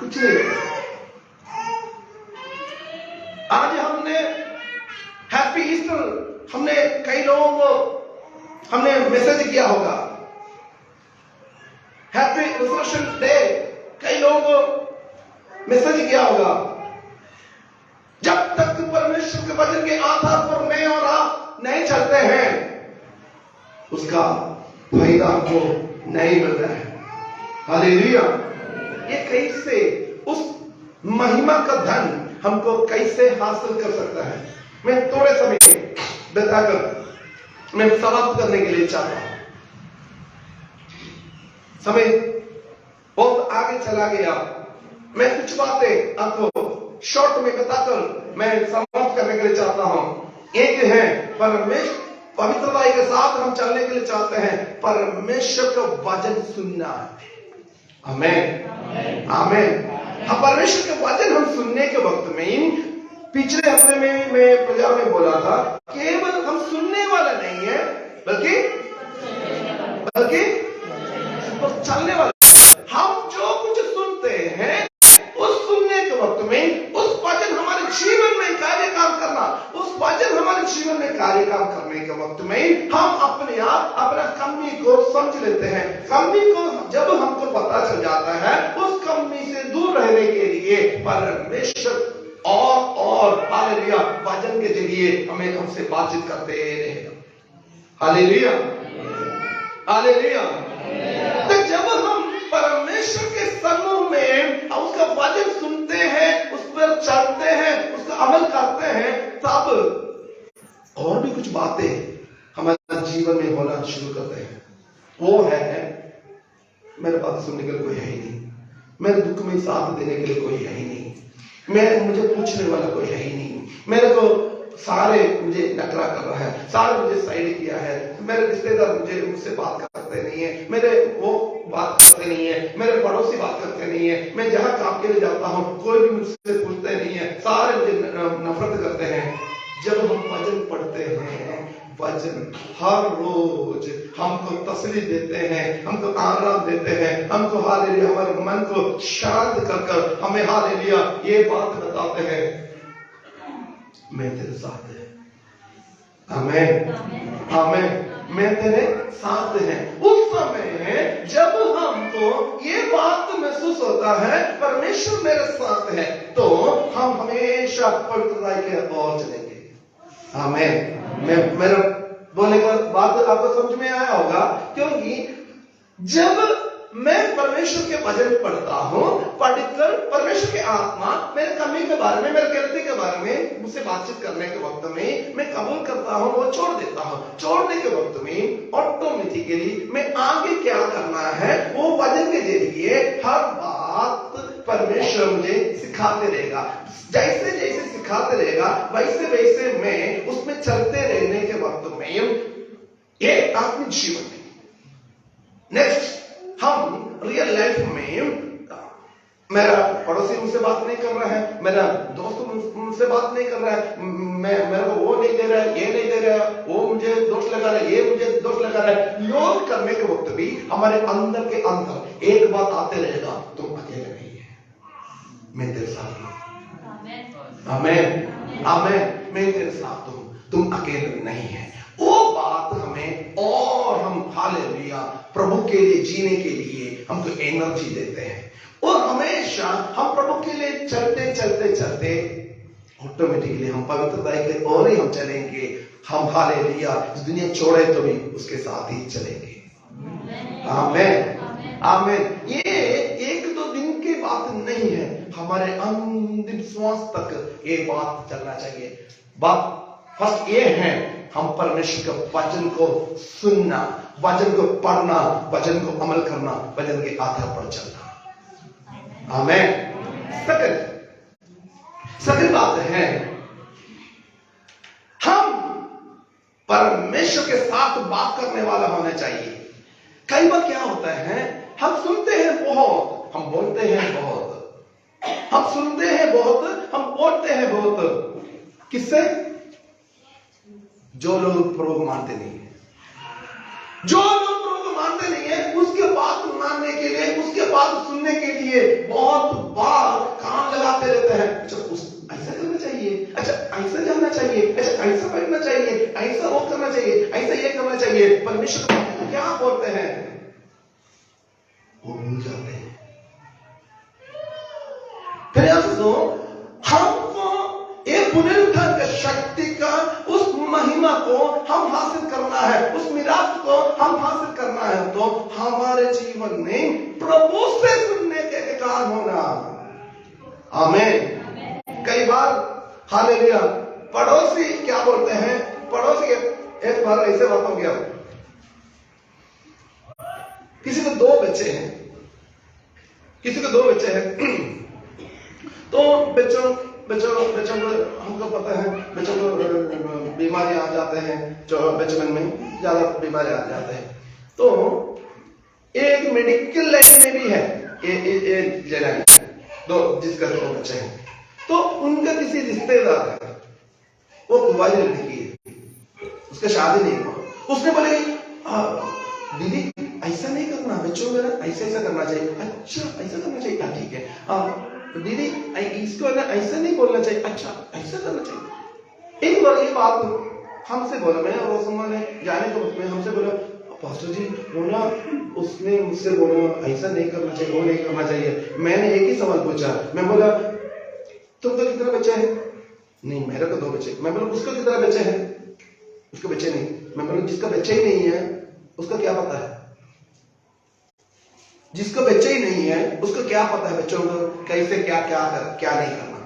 कुछ नहीं। आज हमने हैप्पी ईस्टर, हमने कई लोगों को हमने मैसेज किया होगा, हैप्पी रिसरेक्शन डे कई लोगों को मैसेज किया होगा। जब तक परमेश्वर के वचन के आधार पर मैं और आप नहीं चलते हैं, उसका फायदा हमको नहीं मिल रहा है। हालेलुया। ये कैसे उस महिमा का धन हमको कैसे हासिल कर सकता है? मैं थोड़े समय बताकर मैं समाप्त करने के लिए चाहता हूं। समय बहुत आगे चला गया, मैं कुछ बातें आपको शॉर्ट में बताकर मैं समाप्त करने के लिए चाहता हूं। एक है परमेश्वर, पवित्रता के साथ हम चलने के लिए चाहते हैं, परमेश्वर का वचन सुनना है। आमीन, आमीन। हम परमेश्वर के वचन हम सुनने के पिछले हफ्ते में मैं प्रोग्राम में बोला था, केवल हम सुनने वाला नहीं है बल्कि चलने वाला। हम जो कुछ सुनते हैं उस सुनने के वक्त में उस वचन हमारे जीवन में कार्यकाम करना, उस वचन हमारे जीवन में कार्यकाम करने के वक्त में हम अपने आप अपना कमी को समझ लेते हैं। कमी को जब हमको पता चल जाता है, उस कमी से दूर रहने के लिए परमेश्वर और हालेलुया वचन के जरिए हमें हमसे बातचीत करते रहेगा। Hallelujah hallelujah. तो जब हम परमेश्वर के समूह में उसका वचन सुनते हैं, उस पर चलते हैं, उसका अमल करते हैं, तब और भी कुछ बातें हमारे जीवन में होना शुरू करते हैं। वो है मेरे बात सुनने के लिए कोई है ही नहीं, मेरे दुख में साथ देने के लिए कोई है ही नहीं, मुझे पूछने वाला कोई है ही नहीं, मेरे को सारे मुझे नखरा कर रहा है, सारे मुझे साइड किया है, मेरे रिश्तेदार मुझसे बात करते नहीं है, मेरे वो बात करते नहीं है, मेरे पड़ोसी बात करते नहीं है, मैं जहां काम के लिए जाता हूं कोई भी मुझसे पूछते नहीं है, सारे मुझे नफरत करते हैं। जब हम वचन पढ़ते हैं, वचन हर रोज हमको तसल्ली देते हैं, हमको आराम देते हैं, हमको हालेलुया हमारे मन को शांत कर हमें हालेलुया ये बात बताते हैं, मैं तेरे साथ है। आमीन आमीन। मैं तेरे साथ है। उस समय है जब हमको ये बात महसूस होता है परमेश्वर मेरे साथ है, तो हम हमेशा पवित्रता की ओर चलेंगे। आमीन। मेरा बोलने का बात आपको समझ में आया होगा, क्योंकि जब मैं परमेश्वर के वचन पढ़ता हूं, पढ़कर परमेश्वर की आत्मा मेरे कमी के बारे में, मेरे गलती के बारे में मुझसे बातचीत करने के वक्त में मैं कबूल करता हूं, वो छोड़ देता हूं। छोड़ने के वक्त में ऑटोमेटिकली मैं आगे क्या करना है वो वचन के जरिए हर बात परमेश्वर मुझे सिखाते रहेगा। जैसे जैसे सिखाते रहेगा वैसे वैसे मैं उसमें चलते रहने के वक्त में ये आत्मिक जीवन में नेक्स्ट हम रियल लाइफ में, मेरा पड़ोसी मुझसे बात नहीं कर रहा है, मेरा दोस्त मुझसे बात नहीं कर रहा है, मेरे को वो नहीं दे रहा है, ये नहीं दे रहा है, वो मुझे दोष लगा रहा है, ये मुझे दोष लगा रहा है, लोग करने के वक्त भी हमारे अंदर के अंदर एक बात आते रहेगा, तुम अकेले नहीं है, मैं तेरे साथ हूं। आमीन आमीन। मैं तेरे साथ हूं, तुम अकेले नहीं है। वो बात हमें और हम हालेलुया प्रभु के लिए जीने के लिए हमको एनर्जी देते हैं, और हमेशा हम प्रभु के लिए चलते चलते चलते ऑटोमेटिकली हम पवित्रता के और ही हम चलेंगे। हम हालेलुया इस दुनिया छोड़े तो भी उसके साथ ही चलेंगे। आमीन आमीन। ये एक दो दिन की बात नहीं है, हमारे अंतिम श्वास तक ये बात चलना चाहिए। बात फर्स्ट ये है हम परमेश्वर के वचन को सुनना, वचन को पढ़ना, वचन को अमल करना, वचन के आधार पर चलना। आमीन। सेकंड बात है हम परमेश्वर के साथ बात करने वाला होना चाहिए। कई बार क्या होता है हम सुनते हैं बहुत, हम बोलते हैं बहुत, हम सुनते हैं बहुत, हम बोलते हैं बहुत। किससे? जो लोग प्रभु को मानते नहीं है, जो लोग प्रभु को मानते नहीं है उसके बात मानने के लिए, उसके बात सुनने के लिए बहुत बार काम लगाते रहते हैं। अच्छा ऐसा करना चाहिए, अच्छा ऐसा जाना चाहिए, अच्छा ऐसा पढ़ना चाहिए, ऐसा वो करना चाहिए, ऐसा ये करना चाहिए। परमेश्वर को क्या बोलते हैं वो भूल जाते हैं। फिर हमको एक पुनरुत्थान का शक्ति का उस महिमा को हम हासिल करना है, उस मिरास को हम हासिल करना है, तो हमारे जीवन में प्रभु से सुनने के कारण होना। आमीन। कई बार हालेलुया पड़ोसी क्या बोलते हैं, पड़ोसी एक बार ऐसे बात हो गया, किसी को दो बच्चे हैं, तो बच्चों को हमको पता है, बच्चों को बीमारी आ जाते हैं, जो बचपन में ज्यादा बीमारी आ जाते हैं। तो एक मेडिकल लाइन में भी है ये जगह दो, जिसका दो बच्चे हैं, तो उनका किसी रिश्तेदार है, वो कुंवारी लड़की है, उसका शादी नहीं हुआ। उसने बोले दीदी ऐसा नहीं करना, बच्चों में ना ऐसा ऐसा करना चाहिए। अच्छा ऐसा करना चाहिए, ठीक है। दीदी इसको ना ऐसा नहीं बोलना चाहिए, अच्छा ऐसा करना चाहिए। एक बार ये बात हमसे बोला, मैं और रोशम्मा ने जाने के वक्त में हमसे बोला, पास्टर जी वो ना उसने मुझसे बोला ऐसा नहीं करना चाहिए, वो नहीं करना चाहिए। मैंने एक ही सवाल पूछा, मैं बोला तुमको कितना बच्चा है? नहीं मेरे को 2 बच्चे। मैं बोला उसको कितना बच्चे हैं? उसके बच्चे नहीं। मैं बोला जिसका बच्चे ही नहीं है उसका क्या पता है? जिसका बच्चे ही नहीं है उसको क्या पता है बच्चों को कैसे क्या क्या नहीं करना।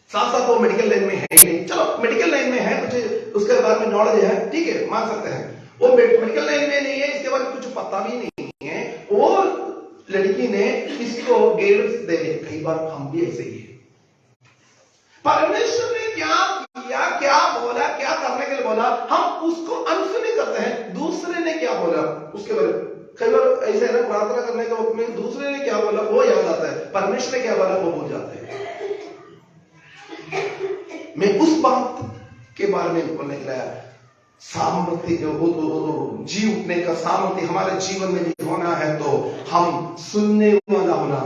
साथ साथ वो मेडिकल लाइन में है ही नहीं। चलो मेडिकल लाइन में है, कुछ उसके बारे में नॉलेज है, ठीक है मान सकते हैं। वो मेडिकल लाइन में नहीं है, इसके बारे में कुछ पता भी नहीं है। वो लड़की ने इसको गाइडेंस दे दी। कई बार हम भी ऐसे ही है। परमेश्वर ने क्या किया, क्या बोला, क्या करने के लिए बोला, हम उसको अनसुनी करते हैं। दूसरे ने क्या बोला उसके बारे में कई बार ऐसे है ना, प्रार्थना करने के वक्त में दूसरे ने क्या बोला वो याद आता है, परमेश्वर ने क्या बोला वो भूल जाते हैं। मैं उस बात के बारे में बोलने के लिए सामर्थ्य जी उठने का सामर्थ्य हमारे जीवन में भी होना है, तो हम सुनने वाला होना।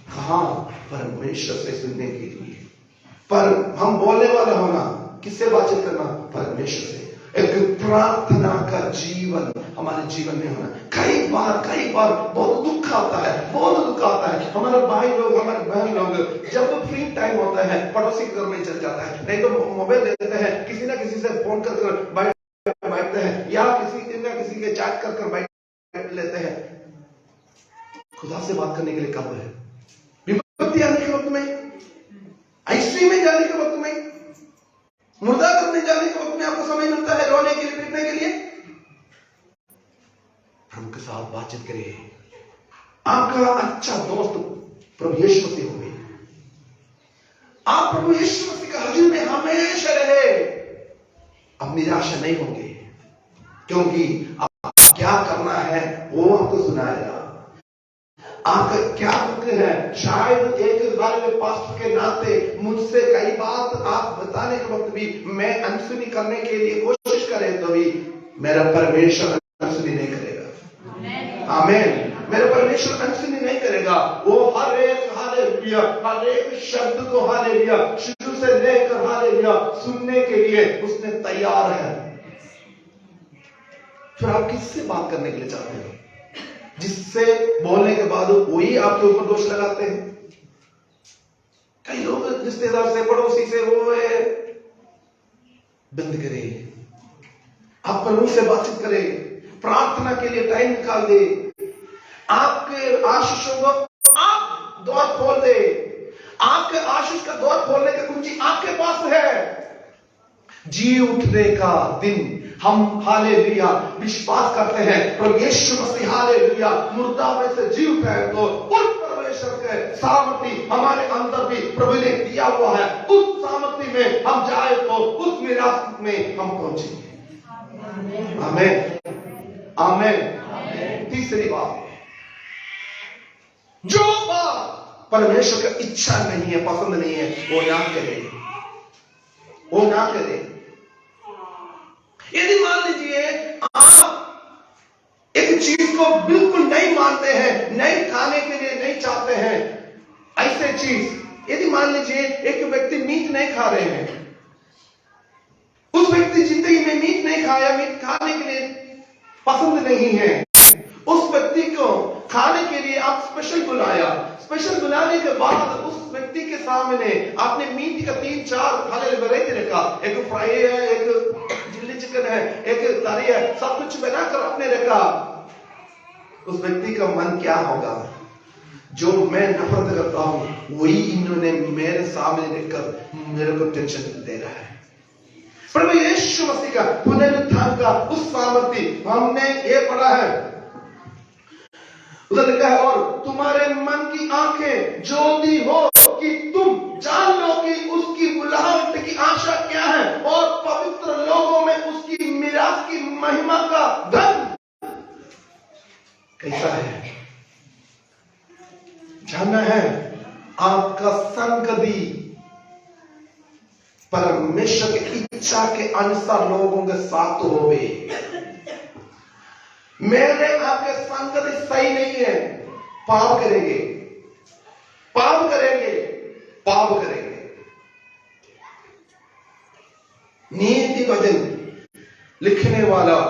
कहां? परमेश्वर से सुनने के लिए। पर हम बोलने वाला होना, किससे बातचीत करना? परमेश्वर से। एक प्रार्थना का जीवन हमारे जीवन में होना। कई बार बहुत दुख आता है। हमारे भाई लोग, हमारे बहन लोग जब फ्री टाइम होता है पड़ोसी के घर में चल जाता है, नहीं तो मोबाइल देते हैं, किसी ना किसी से फोन कर बैठते हैं, या किसी के चैट कर बैठ लेते हैं। खुदा से बात करने के लिए कब है? विपत्ति आने के वक्त में, आईसीयू में जाने के वक्त में, मुर्दा करने जाने के वक्त में आपको समय मिलता है रोने के लिए, पीटने के लिए। उनके साथ बातचीत करिए। आपका अच्छा दोस्त प्रभु यीशु मसीह होंगे। आप प्रभु यीशु मसीह का हजूर में हमेशा रहे, अब निराशा नहीं होंगे, क्योंकि आप क्या करना है वो आपको सुनाएगा। आपका क्या दुख है, शायद एक बार में पास्टर के नाते मुझसे कई बात आप बताने के वक्त भी मैं अनसुनी करने के लिए कोशिश करे, तो भी मेरा परमेश्वर अनसुनी नहीं करेगा। आमीन। मेरा परमेश्वर अनसुनी नहीं करेगा। वो हर एक हालेलुया, हर एक शब्द को हालेलुया, शुरू से लेकर हालेलुया सुनने के लिए उसने तैयार है। फिर आप किससे बात करने के लिए चाहते हो? जिससे बोलने के बाद वही आपके ऊपर दोष लगाते हैं। कई लोग रिश्तेदार से, पड़ोसी से, वो है। बंद करें, आप प्रभु से बातचीत करें, प्रार्थना के लिए टाइम निकाल दे। आपके आशीषों को आप द्वार खोल दे। आपके आशीष का द्वार खोलने की कुंजी आपके पास है। जी उठने का दिन हम हालेलुया विश्वास करते हैं, प्रभु यीशु मसीह हालेलुया मुर्दा में से जी उठा है, तो उस परमेश्वर के सामर्थ्य हमारे अंदर भी प्रभु ने दिया हुआ है। उस सामर्थ्य में हम जाए तो उस विरासत में हम पहुंचेंगे। आमीन, आमीन। तीसरी बात, जो बात परमेश्वर का इच्छा नहीं है, पसंद नहीं है, वो ना करे, वो ना करे। यदि मान लीजिए आप एक चीज को बिल्कुल नहीं मानते हैं, नहीं खाने के लिए नहीं चाहते हैं, ऐसे चीज, यदि मान लीजिए एक व्यक्ति मीट नहीं खा रहे हैं, उस व्यक्ति जिंदगी में मीट नहीं खाया, मीट खाने के लिए पसंद नहीं है, उस व्यक्ति को खाने के लिए आप स्पेशल बुलाया। स्पेशल बुलाने के बाद उस व्यक्ति के सामने आपने मीट का 3-4 खाने वैरायटी रखा, एक फ्राई है, एक चिल्ली चिकन है, एक करी है, सब कुछ बनाकर आपने रखा। उस व्यक्ति का मन क्या होगा? जो मैं नफरत करता हूं वही इन्होंने मेरे सामने रखकर मेरे को टेंशन दे रहा है। प्रभु यीशु मसीह का पुनरुत्थान का उस सामर्थ्य हमने ये पढ़ा है, उधर लिखा है, और तुम्हारे मन की आंखें ज्योति हो कि तुम जान लो कि उसकी बुलाहट की आशा क्या है, और पवित्र लोगों में उसकी मिरास की महिमा का धन कैसा है। जानना है, आपका संग संगति परमेश्वर की इच्छा के अनुसार लोगों के साथ होवे। मेरे आपके संगति सही नहीं है, पाप करेंगे, पाप करेंगे, पाप करेंगे। नीति वचन लिखने वाला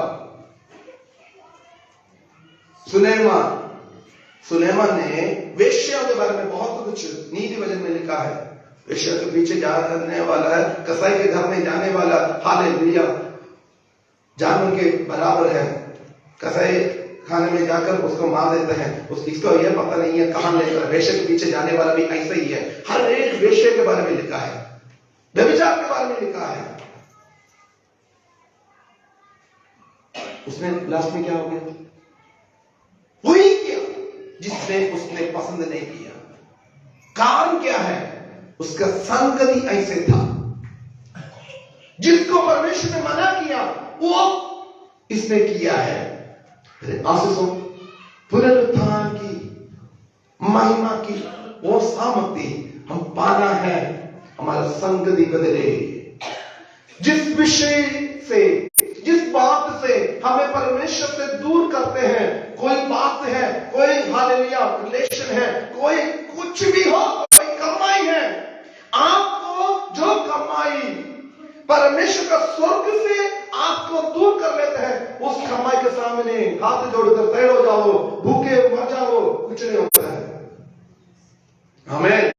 सुलेमान ने वेश्याओं के बारे में बहुत कुछ नीति वचन में लिखा है। वेश्या के पीछे जाने वाला है, कसाई के घर में जाने वाला, हालेलुया, जानवर के बराबर है। कसाई खाने में जाकर उसको मार देते हैं, इसको यह पता नहीं है कहां लेकर। वेश्या के पीछे जाने वाला भी ऐसा ही है। हर एक वेश्या के बारे में लिखा है, व्यभिचार के बारे में लिखा है। उसने लास्ट में क्या हो गया? वही किया जिसने उसने पसंद नहीं किया। कारण क्या है? उसका संगति ऐसे था। जिसको परमेश्वर ने मना किया वो इसने किया है। आशीषों, पुनरुत्थान की महिमा की वो सामर्थ्य हम पाना है। हमारा संगति बदले। जिस विषय से, जिस बात से हमें परमेश्वर से दूर करते हैं, कोई बात है, कोई हालेलुया रिलेशन है, कोई कुछ भी हो, कोई कमाई है, आपको जो कमाई परमेश्वर का स्वर्ग से आपको दूर कर लेते हैं, उस कमाई के सामने हाथ जोड़कर खड़े हो जाओ, भूखे मर जाओ, कुछ नहीं होता है। हमें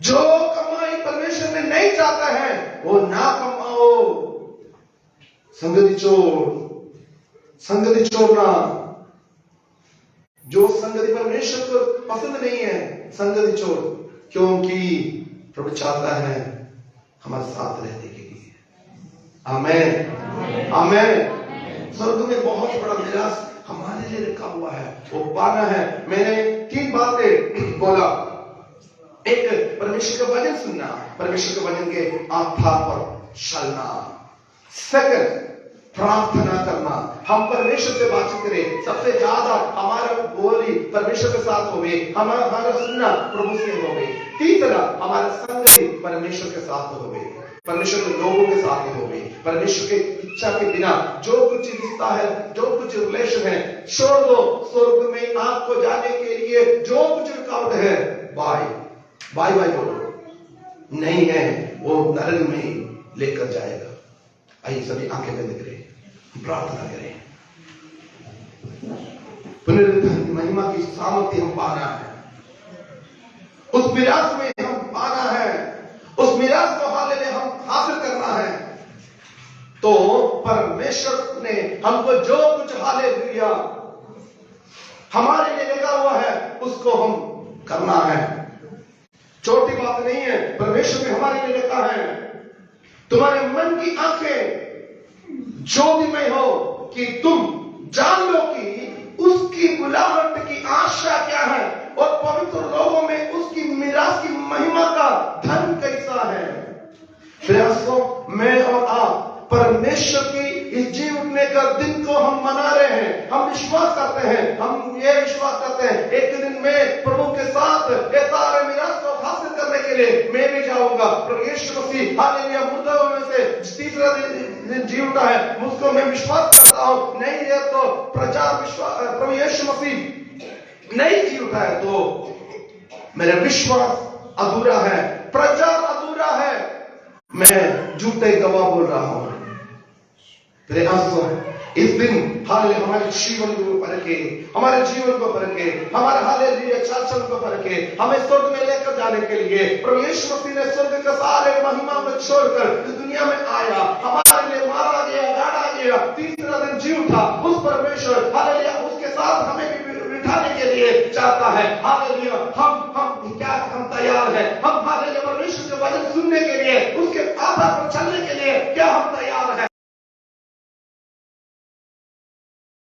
जो कमाई परमेश्वर ने नहीं चाहता है वो ना कमाओ। संगति छोड़ना, जो संगति परमेश्वर को पसंद नहीं है, संगति छोड़, क्योंकि प्रभु चाहता है हमारे साथ रहने के लिए। आमेन, आमेन। स्वर्ग में बहुत बड़ा निराश हमारे लिए रखा हुआ है, वो पाना है। मैंने 3 बातें बोला। एक, परमेश्वर का वचन सुनना, परमेश्वर के वचन के आधार पर चलना। सेकंड, प्रार्थना करना, हम परमेश्वर से बातचीत करें। सबसे ज्यादा हमारा बोली परमेश्वर के साथ होवे, हमारा सुनना प्रभु से होवे। तीसरा, हमारा संगति परमेश्वर के साथ होवे, परमेश्वर के लोगों के साथ होवे। परमेश्वर के इच्छा के बिना जो कुछ रिश्ता है, जो कुछ रिलेशन है, छोड़ दो। स्वर्ग में आपको जाने के लिए जो कुछ रुकावट है, बाय बाय बाय बोलो, नहीं है, वो नरक में लेकर जाएगा। आइए सभी आंखें बंद करें, प्रार्थना करें। पुनरुत्थान की महिमा की सामर्थ्य हम पाना है, उस मिरास में हम पाना है, उस मिरास को हालेलुया हम हासिल करना है। तो परमेश्वर ने हमको जो कुछ हालेलुया हमारे लिए लिखा हुआ है उसको हम करना है। छोटी बात नहीं है, परमेश्वर ने हमारे लिए लिखा है। तुम्हारे मन की आंखें ज्योतिमय हो कि तुम जान लो कि उसकी बुलाहट की आशा क्या है और पवित्र लोगों में उसकी मिरास की महिमा का धन कैसा है। प्यासों, मैं और आप परमेश्वर की इस जी उठने का दिन को हम मना रहे हैं। हम विश्वास करते हैं, हम ये विश्वास करते हैं एक दिन मैं प्रभु के साथ ये सारे मिरास को हासिल करने के लिए मैं भी जाऊंगा। प्रभु यीशु मसीह हालेलुया मुर्दों में से तीसरा दिन जी उठा है, मुझको मैं विश्वास करता हूं। नहीं है तो प्रचार विश्वास, प्रभु यीशु मसीह नहीं जी उठा है तो मेरा विश्वास अधूरा है, प्रचार अधूरा है, मैं झूठे गवाह बोल रहा हूं। इस दिन हालेलुया हमारे जीवन को परखे, हमारे जीवन को परखे, हमारे हालेलुया चाचल को परखे, हमें स्वर्ग में लेकर जाने के लिए प्रभु यीशु मसीह ने स्वर्ग का सारे महिमा को छोड़कर इस दुनिया में आया, हमारे लिए मारा गया, गाड़ा गया, तीसरा दिन जी उठा। उस परमेश्वर हालेलुया उसके साथ हमें भी बिठाने के लिए चाहता है। हालेलुया हम तैयार हैं। हम हालेलुया परमेश्वर के वचन सुनने के लिए, उसके आधार पर चलने के लिए क्या हम तैयार